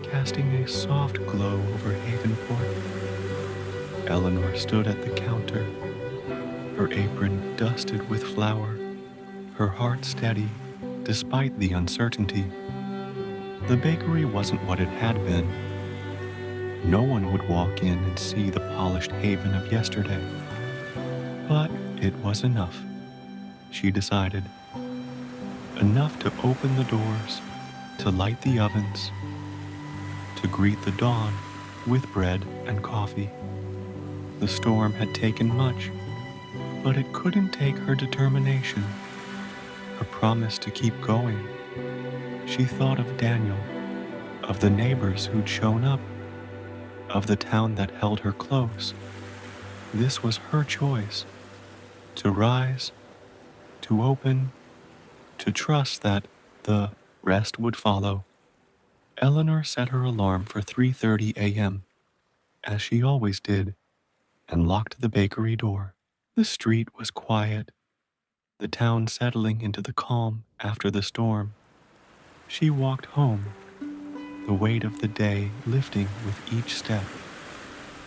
casting a soft glow over Havenport, Eleanor stood at the counter, her apron dusted with flour, her heart steady despite the uncertainty. The bakery wasn't what it had been. No one would walk in and see the polished haven of yesterday. But it was enough, she decided. Enough to open the doors, to light the ovens, to greet the dawn with bread and coffee. The storm had taken much, but it couldn't take her determination, her promise to keep going. She thought of Daniel, of the neighbors who'd shown up, of the town that held her close. This was her choice, to rise, to open, to trust that the rest would follow. Eleanor set her alarm for 3:30 a.m., as she always did, and locked the bakery door. The street was quiet, the town settling into the calm after the storm. She walked home, the weight of the day lifting with each step.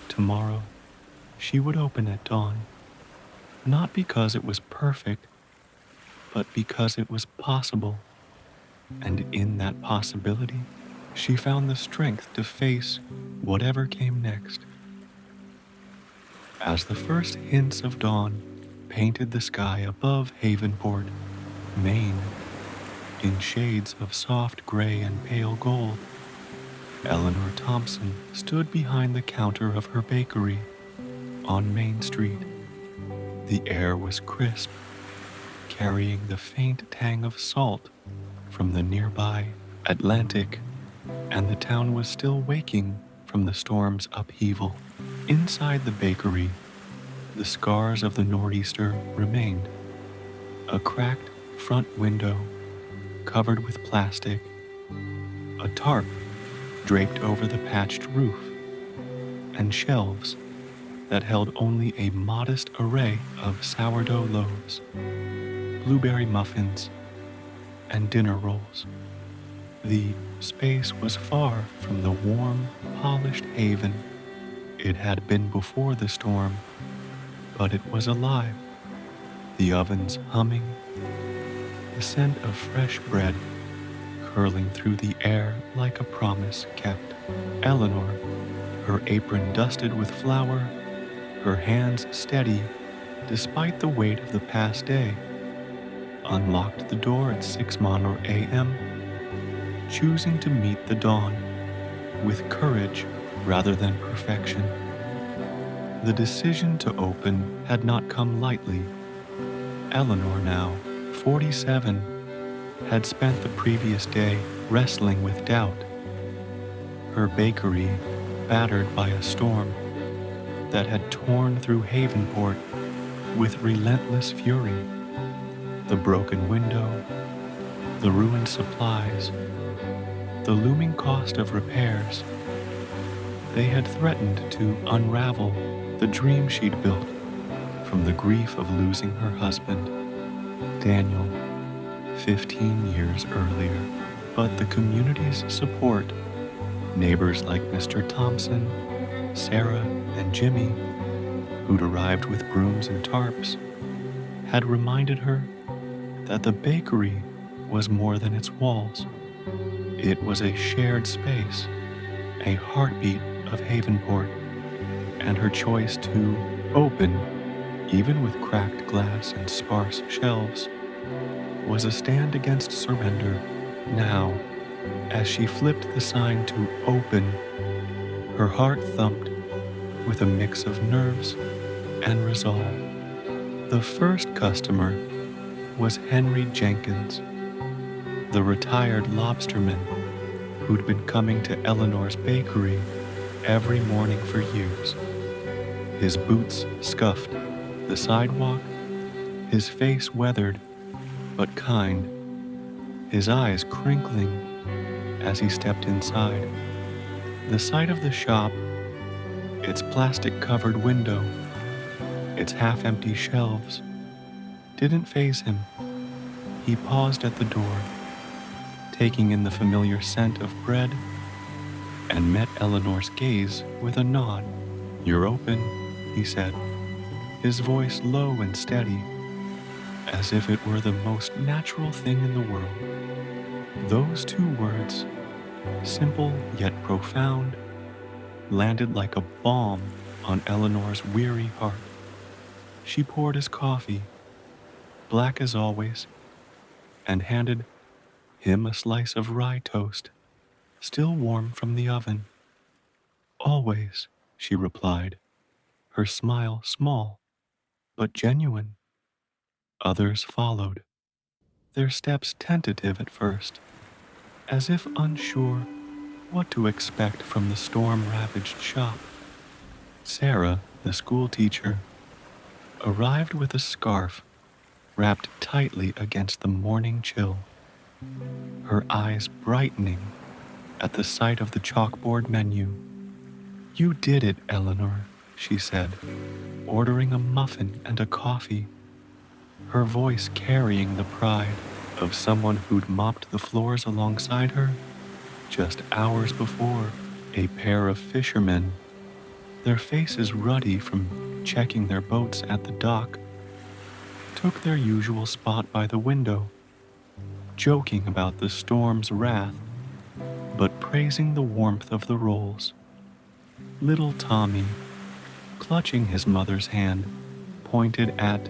Tomorrow, she would open at dawn, not because it was perfect, but because it was possible. And in that possibility, she found the strength to face whatever came next. As the first hints of dawn painted the sky above Havenport, Maine, in shades of soft gray and pale gold, Eleanor Thompson stood behind the counter of her bakery on Main Street. The air was crisp, carrying the faint tang of salt from the nearby Atlantic, and the town was still waking from the storm's upheaval. Inside the bakery, the scars of the nor'easter remained. A cracked front window covered with plastic, a tarp draped over the patched roof, and shelves that held only a modest array of sourdough loaves, blueberry muffins, and dinner rolls. The space was far from the warm, polished haven it had been before the storm, but it was alive, the ovens humming, the scent of fresh bread curling through the air like a promise kept. Eleanor, her apron dusted with flour, her hands steady despite the weight of the past day, unlocked the door at 6 a.m., choosing to meet the dawn with courage rather than perfection. The decision to open had not come lightly. Eleanor, now 47, had spent the previous day wrestling with doubt. Her bakery battered by a storm that had torn through Havenport with relentless fury. The broken window, the ruined supplies, the looming cost of repairs. They had threatened to unravel the dream she'd built from the grief of losing her husband, Daniel, 15 years earlier. But the community's support, neighbors like Mr. Thompson, Sarah, and Jimmy, who'd arrived with brooms and tarps, had reminded her that the bakery was more than its walls. It was a shared space, a heartbeat of Havenport, and her choice to open, even with cracked glass and sparse shelves, was a stand against surrender. Now, as she flipped the sign to open, her heart thumped with a mix of nerves and resolve. The first customer was Henry Jenkins, the retired lobsterman who'd been coming to Eleanor's bakery every morning for years. His boots scuffed the sidewalk, his face weathered but kind, his eyes crinkling as he stepped inside. The sight of the shop, its plastic-covered window, its half-empty shelves, didn't faze him. He paused at the door, taking in the familiar scent of bread, and met Eleanor's gaze with a nod. "You're open," he said, his voice low and steady, as if it were the most natural thing in the world. Those two words, simple yet profound, landed like a balm on Eleanor's weary heart. She poured his coffee, black as always, and handed him a slice of rye toast, still warm from the oven. "Always," she replied, her smile small but genuine. Others followed, their steps tentative at first, as if unsure what to expect from the storm-ravaged shop. Sarah, the schoolteacher, arrived with a scarf wrapped tightly against the morning chill, her eyes brightening at the sight of the chalkboard menu. "You did it, Eleanor," she said, ordering a muffin and a coffee, her voice carrying the pride of someone who'd mopped the floors alongside her just hours before. A pair of fishermen, their faces ruddy from checking their boats at the dock, took their usual spot by the window, joking about the storm's wrath, but praising the warmth of the rolls. Little Tommy, clutching his mother's hand, pointed at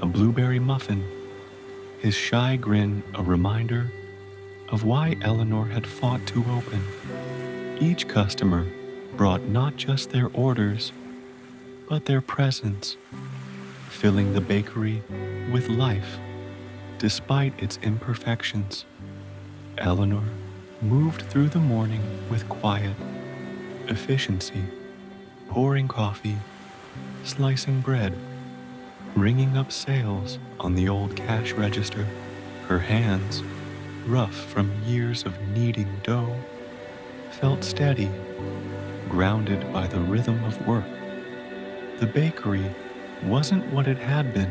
a blueberry muffin, his shy grin a reminder of why Eleanor had fought to open. Each customer brought not just their orders, but their presence, filling the bakery with life, despite its imperfections. Eleanor moved through the morning with quiet efficiency, pouring coffee, slicing bread, ringing up sales on the old cash register. Her hands, rough from years of kneading dough, felt steady, grounded by the rhythm of work. The bakery wasn't what it had been.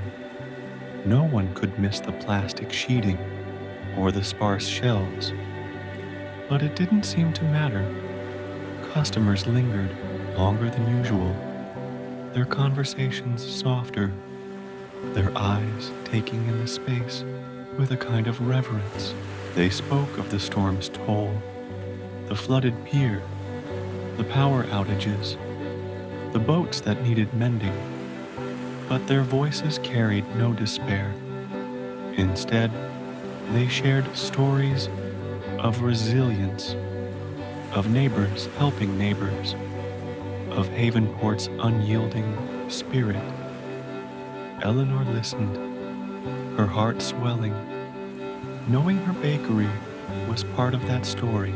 No one could miss the plastic sheeting or the sparse shelves. But it didn't seem to matter. Customers lingered longer than usual, their conversations softer, their eyes taking in the space with a kind of reverence. They spoke of the storm's toll, the flooded pier, the power outages, the boats that needed mending. But their voices carried no despair. Instead, they shared stories of resilience, of neighbors helping neighbors, of Havenport's unyielding spirit. Eleanor listened, her heart swelling, knowing her bakery was part of that story.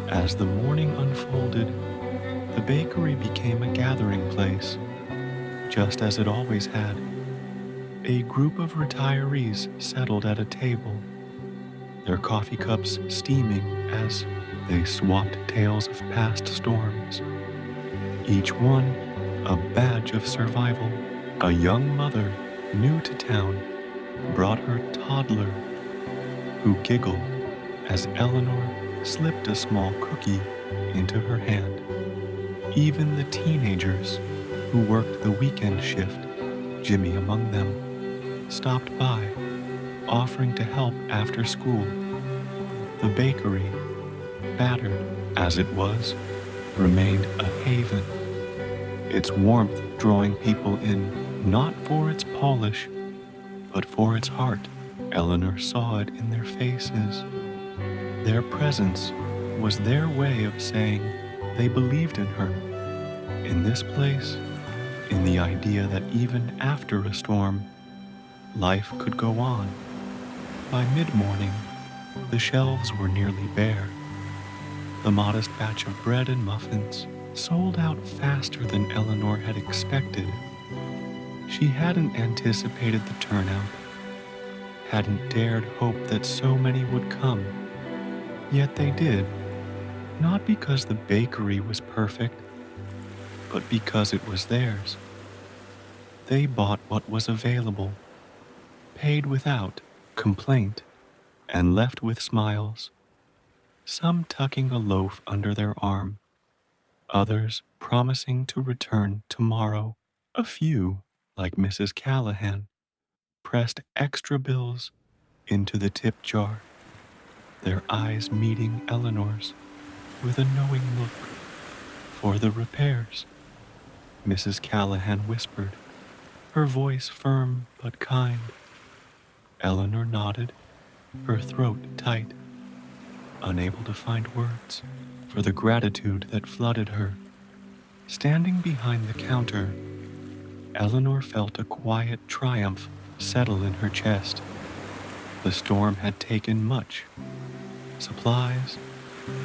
As the morning unfolded, the bakery became a gathering place, just as it always had. A group of retirees settled at a table, their coffee cups steaming as they swapped tales of past storms, each one a badge of survival. A young mother, new to town, brought her toddler, who giggled as Eleanor slipped a small cookie into her hand. Even the teenagers who worked the weekend shift, Jimmy among them, stopped by, offering to help after school. The bakery, battered as it was, remained a haven, its warmth drawing people in not for its polish, but for its heart. Eleanor saw it in their faces. Their presence was their way of saying they believed in her, in this place, in the idea that even after a storm, life could go on. By mid-morning, the shelves were nearly bare. The modest batch of bread and muffins sold out faster than Eleanor had expected. She hadn't anticipated the turnout, hadn't dared hope that so many would come. Yet they did, not because the bakery was perfect, but because it was theirs. They bought what was available, paid without complaint, and left with smiles, some tucking a loaf under their arm, others promising to return tomorrow. A few, like Mrs. Callahan, pressed extra bills into the tip jar, their eyes meeting Eleanor's with a knowing look. For the repairs, Mrs. Callahan whispered, her voice firm but kind. Eleanor nodded, her throat tight, unable to find words for the gratitude that flooded her. Standing behind the counter, Eleanor felt a quiet triumph settle in her chest. The storm had taken much. Supplies,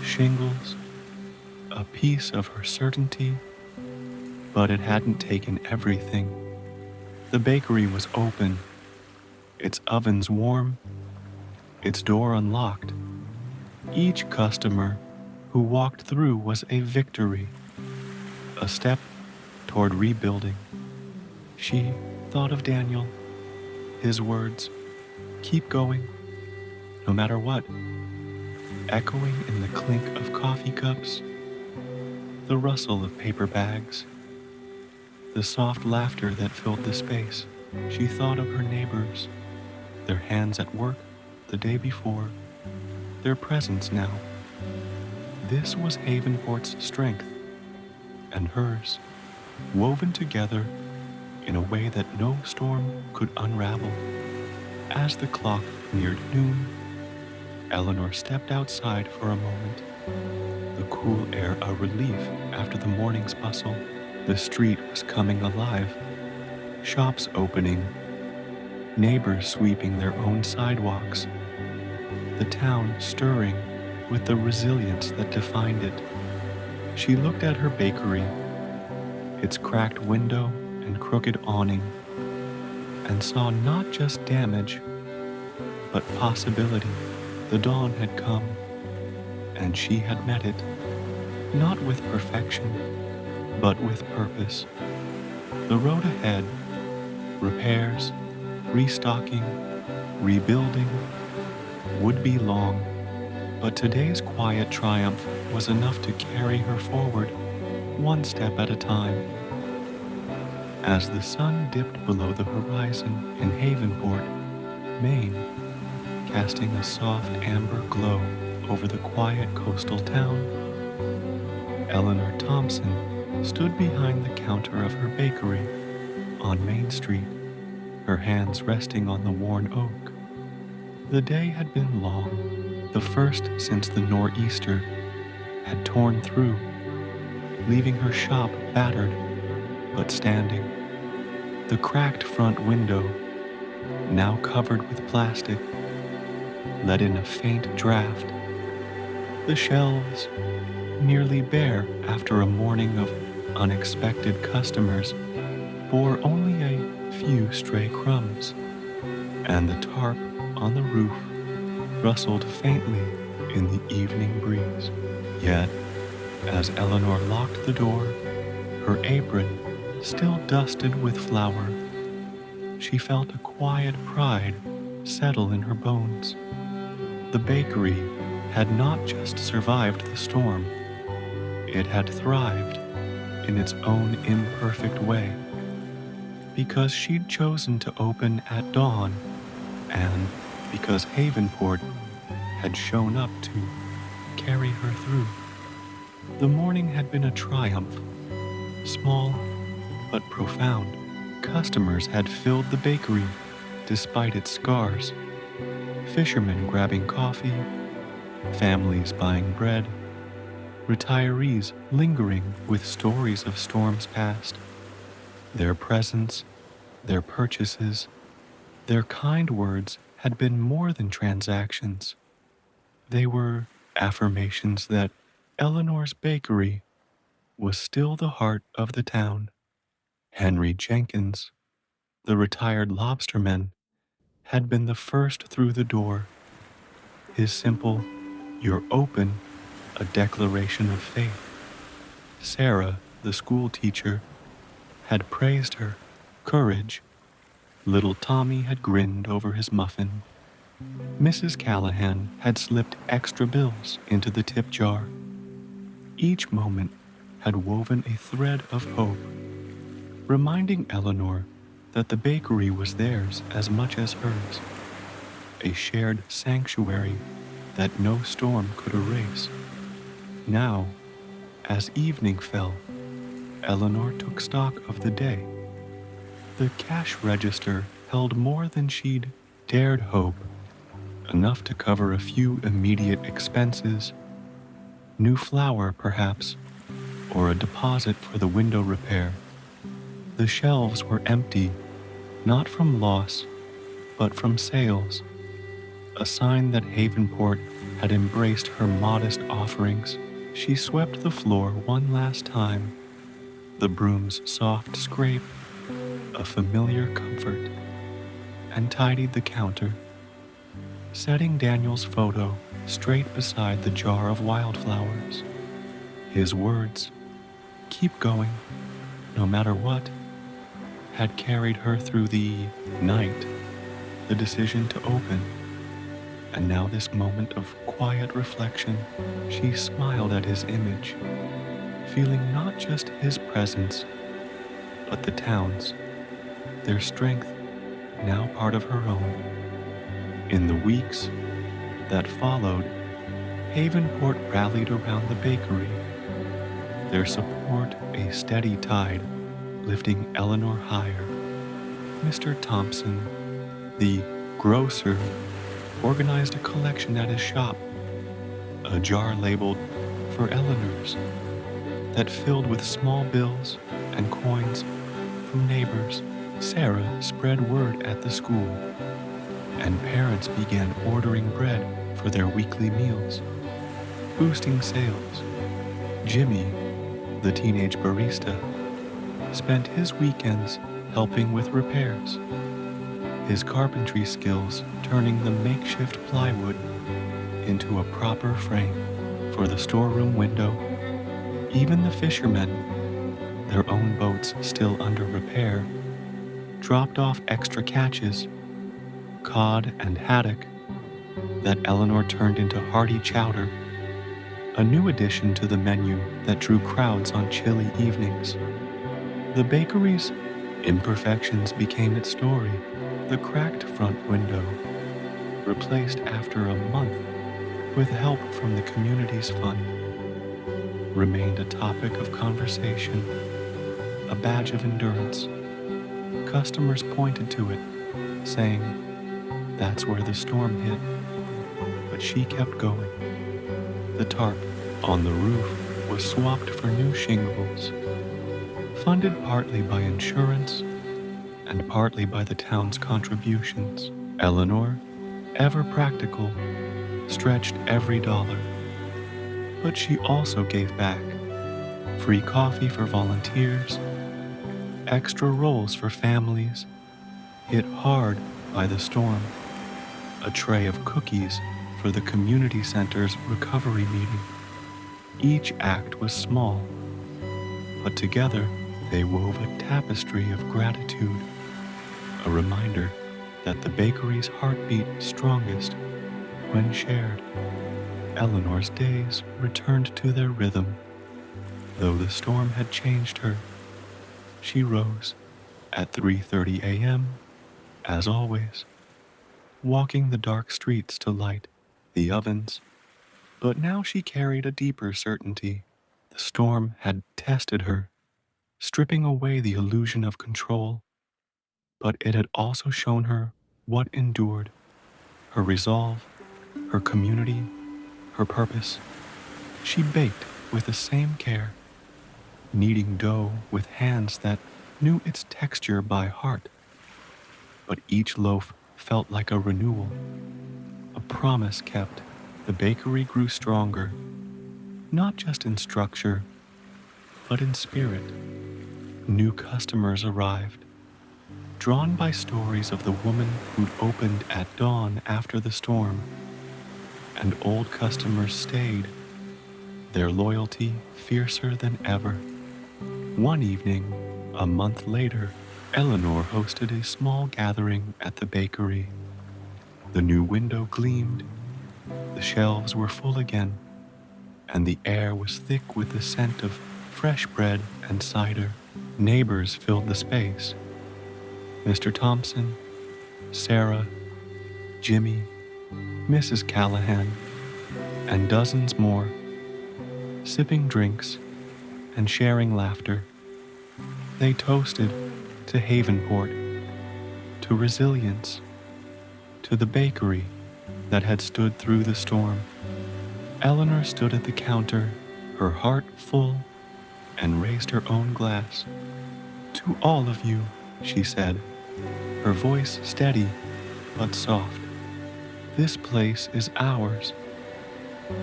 shingles, a piece of her certainty, but it hadn't taken everything. The bakery was open, its ovens warm, its door unlocked. Each customer who walked through was a victory, a step toward rebuilding. She thought of Daniel, his words, "Keep going, no matter what," echoing in the clink of coffee cups, the rustle of paper bags, the soft laughter that filled the space. She thought of her neighbors, their hands at work the day before, their presence now. This was Havenport's strength, and hers, woven together in a way that no storm could unravel. As the clock neared noon, Eleanor stepped outside for a moment, the cool air a relief after the morning's bustle. The street was coming alive, shops opening, neighbors sweeping their own sidewalks, the town stirring with the resilience that defined it. She looked at her bakery, its cracked window and crooked awning, and saw not just damage, but possibility. The dawn had come, and she had met it, not with perfection, but with purpose. The road ahead, repairs, restocking, rebuilding, would be long, but today's quiet triumph was enough to carry her forward, one step at a time. As the sun dipped below the horizon in Havenport, Maine, casting a soft amber glow over the quiet coastal town, Eleanor Thompson stood behind the counter of her bakery on Main Street, her hands resting on the worn oak. The day had been long, the first since the nor'easter had torn through, leaving her shop battered but standing. The cracked front window, now covered with plastic, let in a faint draft. The shelves, nearly bare after a morning of unexpected customers, bore only a few stray crumbs, and the tarp on the roof rustled faintly in the evening breeze. Yet, as Eleanor locked the door, her apron still dusted with flour, she felt a quiet pride settle in her bones. The bakery had not just survived the storm, it had thrived in its own imperfect way, because she'd chosen to open at dawn, and because Havenport had shown up to carry her through. The morning had been a triumph, small but profound. Customers had filled the bakery despite its scars, fishermen grabbing coffee, families buying bread, retirees lingering with stories of storms past. Their presence, their purchases, their kind words had been more than transactions. They were affirmations that Eleanor's bakery was still the heart of the town. Henry Jenkins, the retired lobsterman, had been the first through the door. His simple, "You're open," a declaration of faith. Sarah, the school teacher, had praised her courage. Little Tommy had grinned over his muffin. Mrs. Callahan had slipped extra bills into the tip jar. Each moment had woven a thread of hope, reminding Eleanor that the bakery was theirs as much as hers, a shared sanctuary that no storm could erase. Now, as evening fell, Eleanor took stock of the day. The cash register held more than she'd dared hope, enough to cover a few immediate expenses, new flour perhaps, or a deposit for the window repair. The shelves were empty, not from loss, but from sales, a sign that Havenport had embraced her modest offerings. She swept the floor one last time, the broom's soft scrape, a familiar comfort, and tidied the counter, setting Daniel's photo straight beside the jar of wildflowers. His words, "Keep going, no matter what," had carried her through the night, the decision to open. And now this moment of quiet reflection, she smiled at his image, feeling not just his presence, but the town's, their strength now part of her own. In the weeks that followed, Havenport rallied around the bakery, their support a steady tide, lifting Eleanor higher. Mr. Thompson, the grocer, organized a collection at his shop, a jar labeled "For Eleanor's," that filled with small bills and coins from neighbors. Sarah spread word at the school, and parents began ordering bread for their weekly meals, boosting sales. Jimmy, the teenage barista, spent his weekends helping with repairs, his carpentry skills turning the makeshift plywood into a proper frame for the storeroom window. Even the fishermen, their own boats still under repair, dropped off extra catches, cod and haddock, that Eleanor turned into hearty chowder, a new addition to the menu that drew crowds on chilly evenings. The bakery's imperfections became its story. The cracked front window, replaced after a month with help from the community's fund, remained a topic of conversation, a badge of endurance. Customers pointed to it, saying, "That's where the storm hit." But she kept going. The tarp on the roof was swapped for new shingles, funded partly by insurance and partly by the town's contributions. Eleanor, ever practical, stretched every dollar. But she also gave back. Free coffee for volunteers, extra rolls for families hit hard by the storm, a tray of cookies for the community center's recovery meeting. Each act was small, but together they wove a tapestry of gratitude, a reminder that the bakery's heart beat strongest when shared. Eleanor's days returned to their rhythm. Though the storm had changed her, she rose at 3:30 a.m., as always, walking the dark streets to light the ovens. But now she carried a deeper certainty. The storm had tested her, stripping away the illusion of control, but it had also shown her what endured: her resolve, her community, her purpose. She baked with the same care, kneading dough with hands that knew its texture by heart. But each loaf felt like a renewal, a promise kept. The bakery grew stronger, not just in structure, but in spirit. New customers arrived, drawn by stories of the woman who'd opened at dawn after the storm, and old customers stayed, their loyalty fiercer than ever. One evening, a month later, Eleanor hosted a small gathering at the bakery. The new window gleamed, the shelves were full again, and the air was thick with the scent of fresh bread and cider. Neighbors filled the space. Mr. Thompson, Sarah, Jimmy, Mrs. Callahan, and dozens more, sipping drinks and sharing laughter. They toasted to Havenport, to resilience, to the bakery that had stood through the storm. Eleanor stood at the counter, her heart full, and raised her own glass. "To all of you," she said, her voice steady but soft. "This place is ours."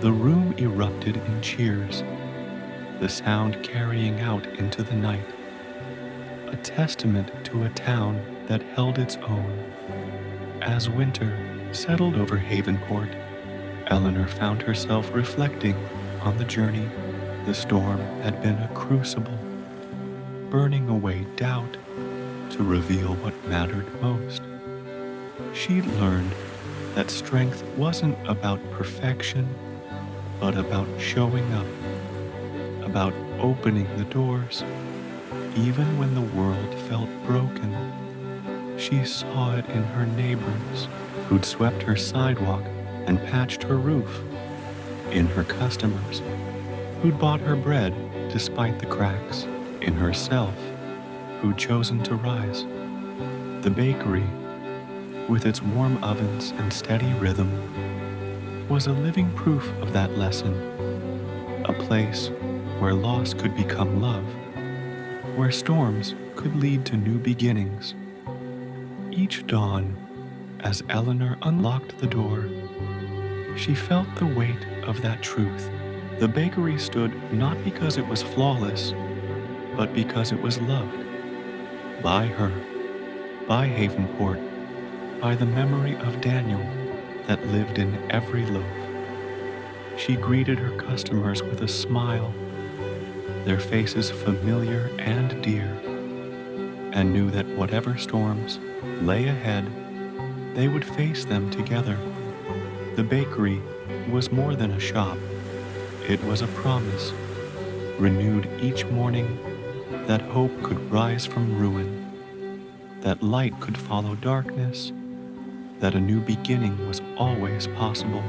The room erupted in cheers, the sound carrying out into the night, a testament to a town that held its own. As winter settled over Havenport, Eleanor found herself reflecting on the journey. The storm had been a crucible, burning away doubt to reveal what mattered most. She'd learned that strength wasn't about perfection, but about showing up, about opening the doors, even when the world felt broken. She saw it in her neighbors who'd swept her sidewalk and patched her roof, in her customers who'd bought her bread despite the cracks, in herself who'd chosen to rise. The bakery, with its warm ovens and steady rhythm, was a living proof of that lesson, a place where loss could become love, where storms could lead to new beginnings. Each dawn, as Eleanor unlocked the door, she felt the weight of that truth. The bakery stood not because it was flawless, but because it was loved. By her, by Havenport, by the memory of Daniel that lived in every loaf. She greeted her customers with a smile, their faces familiar and dear, and knew that whatever storms lay ahead, they would face them together. The bakery was more than a shop. It was a promise, renewed each morning, that hope could rise from ruin, that light could follow darkness, that a new beginning was always possible.